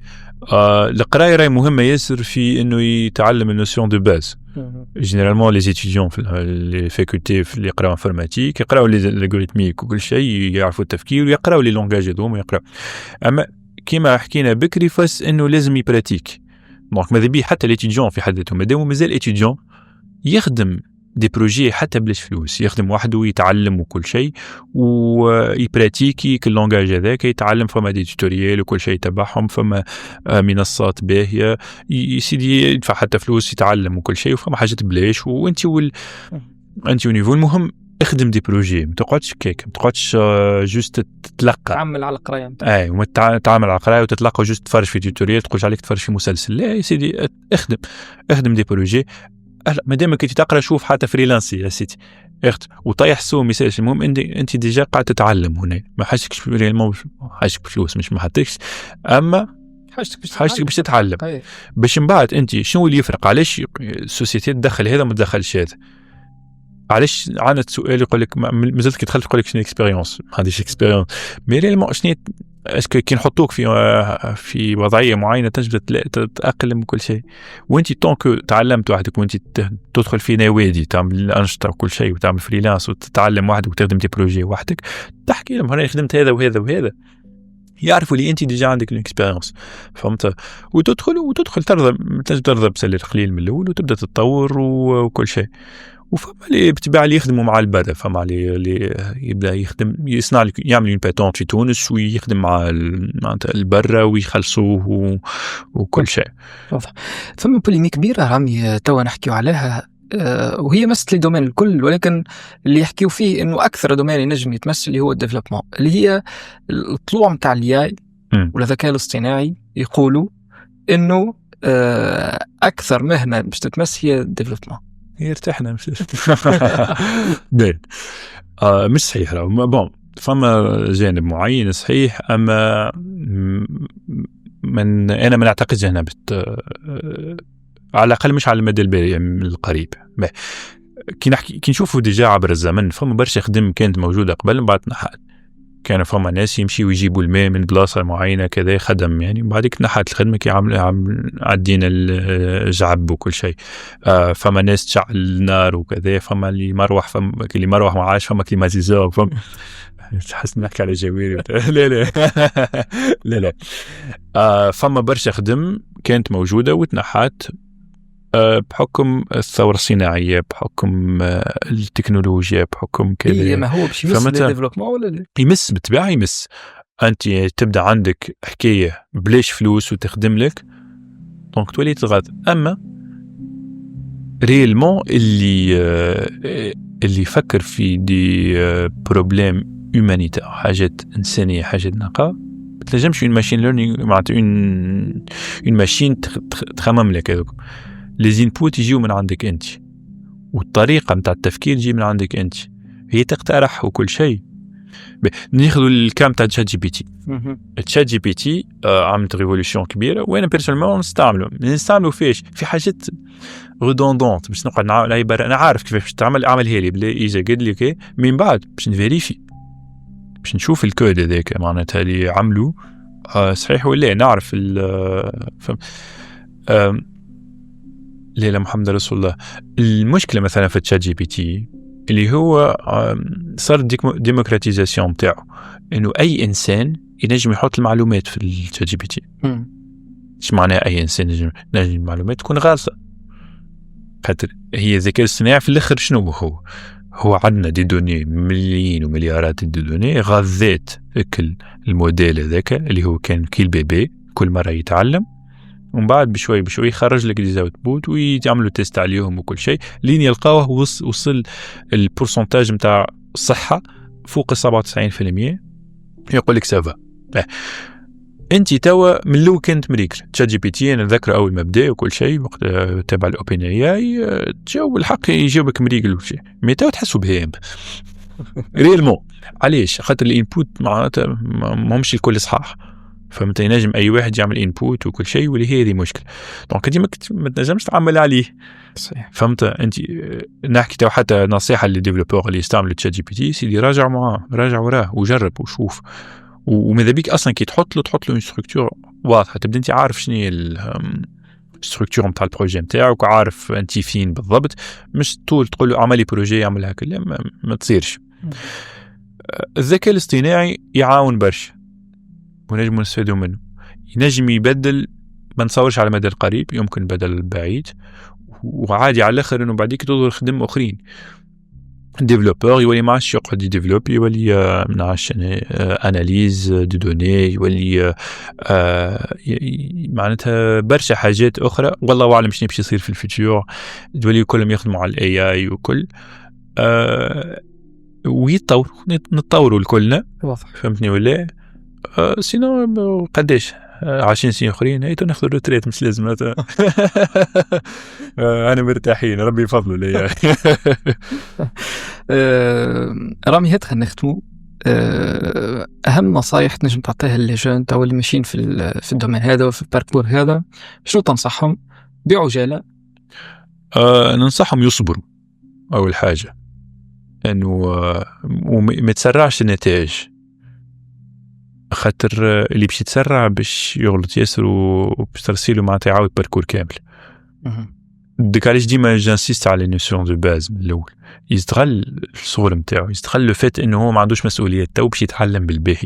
القرايه راهي مهمه ياسر في انه يتعلم النوسيون دو باز. جينيرالمون لي ستوديون في لي فاكولتي اللي يقراو انفورماتيك يقراو لي الالغوريثميك وكل شيء، يعرفوا التفكير ويقراو لي لونغاج هذوما يقراو. اما كيما حكينا بكري فاس انه لازم يبراتيك. دونك ماذا بيه حتى ليتيديون في حد ذاتهم مادام مازال اتيديون يخدم دي بروجي حتى بلاش فلوس، يخدم وحده ويتعلم وكل شيء ويبراتيكي كل لونغاج هذاك، يتعلم فما دي توتوريال وكل شيء تبعهم، فما منصات باهيه يسيدي يدفع حتى فلوس يتعلم وكل شيء، وفما حاجات بلاش. وانت انت ونيفو المهم اخدم دي بروجي، ما تقعدش كيك، ما تقعدش جوست تتلقى تعمل على القرايه اي وما تعمل على القرايه وتتلقى جوست تفرج في توتوريال تقولش عليك تفرج في مسلسل. لا يا سيدي اخدم دي بروجي، ما دامك انت تقرا شوف حتى فريلانسي يا سيدي اخت وطيح سو ميساج. المهم انت ديجا قاعد تتعلم هنا، ما حاجتكش ريالمون حاجتك بفلوس، مش ما حطيتش، اما حاجتك باش تتعلم. باش من بعد انت شنو اللي يفرق؟ علاش السوسيتي تدخل هذا وما تدخلش هذا؟ علاش عندنا سؤال يقول لك مازلت كي دخلت تقول لك شنو اكسبيريونس؟ ما عنديش اكسبيريونس، مي ريالمون شنو اسكو كي نحطوك في وضعيه معينه تجبد تتاقلم وكل شيء، وانت طونك تعلمت وحدك، وانت تدخل في نوادي تعمل انشطه وكل شيء وتعمل فريلانس وتتعلم وحدك وتخدم دي بروجي وحدك، تحكي لهم انا خدمت هذا وهذا وهذا، يعرفوا لي انت ديجا عندك الاكسبيرينس، فهمت؟ وتدخل ترضى بسلر قليل من الاول وتبدا تتطور وكل شيء. وفما اللي بالطبيعه اللي يخدموا مع البرة، فما اللي يبدا يخدم يصنع يعمل اون باتونت في تونس ويخدم مع البرة ويخلصوه وكل شيء. واضح. فما بوليميك كبيره رامي توا نحكيو عليها، وهي مسألة الدومين الكل، ولكن اللي يحكيو فيه انه اكثر دومين ينجم يتمثل اللي هو الديفلوبمون، اللي هي الطلوع نتاع الاي ولا الذكاء الاصطناعي. يقولوا انه اكثر مهنه باش تتمثل هي الديفلوبمون. ارتحنا مش مش صحيح. بون فما جانب معين صحيح، اما انا ما نعتقدش هنا على الاقل مش على المدى القريب. كي نشوفوا ديجا عبر الزمن فما برشا خدم كانت موجوده قبل، من بعد نحات. كان فما ناس يمشيوا يجيبوا الماء من بلاصه معينه كذا خدم، يعني بعديك نحات الخدمه كي عدينا الجعب وكل شيء. فما ناس تشعل النار وكذا، فما اللي مروح، فما اللي مروح معاش، فما كليماتيزور، فما تحس نحكي على جويري لا لا لا لا. فما برشا خدم كانت موجوده وتنحات بحكم الثورة الصناعية، بحكم التكنولوجيا، بحكم كذا. إيه ما هو باش يمس الديفلوبمون ولا لا؟ يمس بالطبيعة يمس. أنت تبدأ عندك حكاية بلاش فلوس وتخدم لك، دونك تولي تغاد. أما ريالمون اللي يفكر في دي بروبليم هومانيتير، حاجات إنسانية، حاجات نقاء، بتلجمش اون ماشين ليرنينغ معناتها اون ماشين تخمم لك هذوك لي انبوت يجيو من عندك انت، والطريقه نتاع التفكير تجي من عندك انت، هي تقترح وكل شيء. ناخذوا الكام تاع تشات جي بي تي. تشات جي بي تي عملت ريفولوشن كبيره، وانا بيرسونيلمون نستعملوا فيش في حاجات ريدوندونت باش نقعد نعاود. انا عارف كيفاش تعمل، اعملها لي بلا اجا قال لي كي من بعد باش نفيريفي، باش نشوف الكود هذاك معناتها اللي عملوا صحيح ولا نعرف لا محمد رسول الله. المشكله مثلا في تشات جي بي تي اللي هو صار ديموكراتيزاسيون تاعو، انه اي انسان ينجم يحط المعلومات في التشات جي بي تي. ايش معناها اي انسان ينجم المعلومات تكون غلطه؟ خاطر هي الذكاء الاصطناعي في الاخر شنو هو عندنا دي دوني، ملايين ومليارات دي دوني، غذات الموديل هذاك اللي هو كان كي البيبي كل مره يتعلم، ومن بعد بشوي بشوي يخرج لك دي اوتبوت ويعملوا تيست عليهم وكل شيء، لين يلقاوه وصل البورسنتاج نتاع الصحه فوق 97%، يقول لك سافا. انت توا من لو كنت مريكل تشات جي بي تي، انا نذكر اول ما بدا وكل شيء وقت تبع الاوبن اي جو الحق يجاوبك مريكل وكل شيء، مي توا تحسوا بهم ريالمون. علاش؟ خاطر الانبوت معناتها ماهمش الكل صحاح، فهمت؟ ينجم اي واحد يعمل انبوت وكل شيء، واللي هي دي مشكله. دونك انت ما تنجمش تعمل عليه صحيح. فهمت؟ انت نحكي تو حتى نصيحه للديفلوبور اللي يستعملوا تشات جي بي تي، سيدي راجع معاه، راجع وراه وجرب وشوف، وماذا بيك اصلا كي تحط له اون ستركتور واضحه، تبدا انت عارف شنو هي الستركتور نتاع البروجي نتاعك، وعارف انت فين بالضبط، مش طول تقول له اعمل لي بروجي يعمل هكا، لا ما تصيرش. الذكاء الاصطناعي يعاون برشا ونجم نستفيدوا منه، ينجم يبدل، ما نصورش على المدى القريب، يمكن بدل البعيد، وعادي على الاخر انه بعديك تظهر خدمه اخرين. ديفلوبور يولي ما عادش يقعد يديفلوب، يولي ما نعرفش اناليز دي دوني، يولي معناتها برشا حاجات اخرى، والله اعلم شنو باش يصير في الفيتور، يولي كلهم يخدموا على الاي اي وكل نتطوروا الكلنا، فهمتني ولا؟ سينو قداش 20 سنين اخرين هي ناخذ الروتريت مش لازم انا مرتاحين ربي يفضلوا لي. رامي هات خلينا نختمو. اهم نصايح تنجم تعطيها للجون تاع اللي ماشيين في الدومين هذا وفي الباركور هذا، شنو تنصحهم بعجاله؟ ننصحهم يصبروا اول حاجه، انه وما تسرعش النتائج، خاطر اللي باش يتسرع باش يغلط ياسر وباش ترسيله معناتها يعاود باركور كامل. ديك علاش ديما جانسيست على نوسيون دو باز من الاول، يستغل الصغر نتاعو، يستغل لو فات انه هو ما عندوش مسؤوليات تو باش يتعلم بالباهي.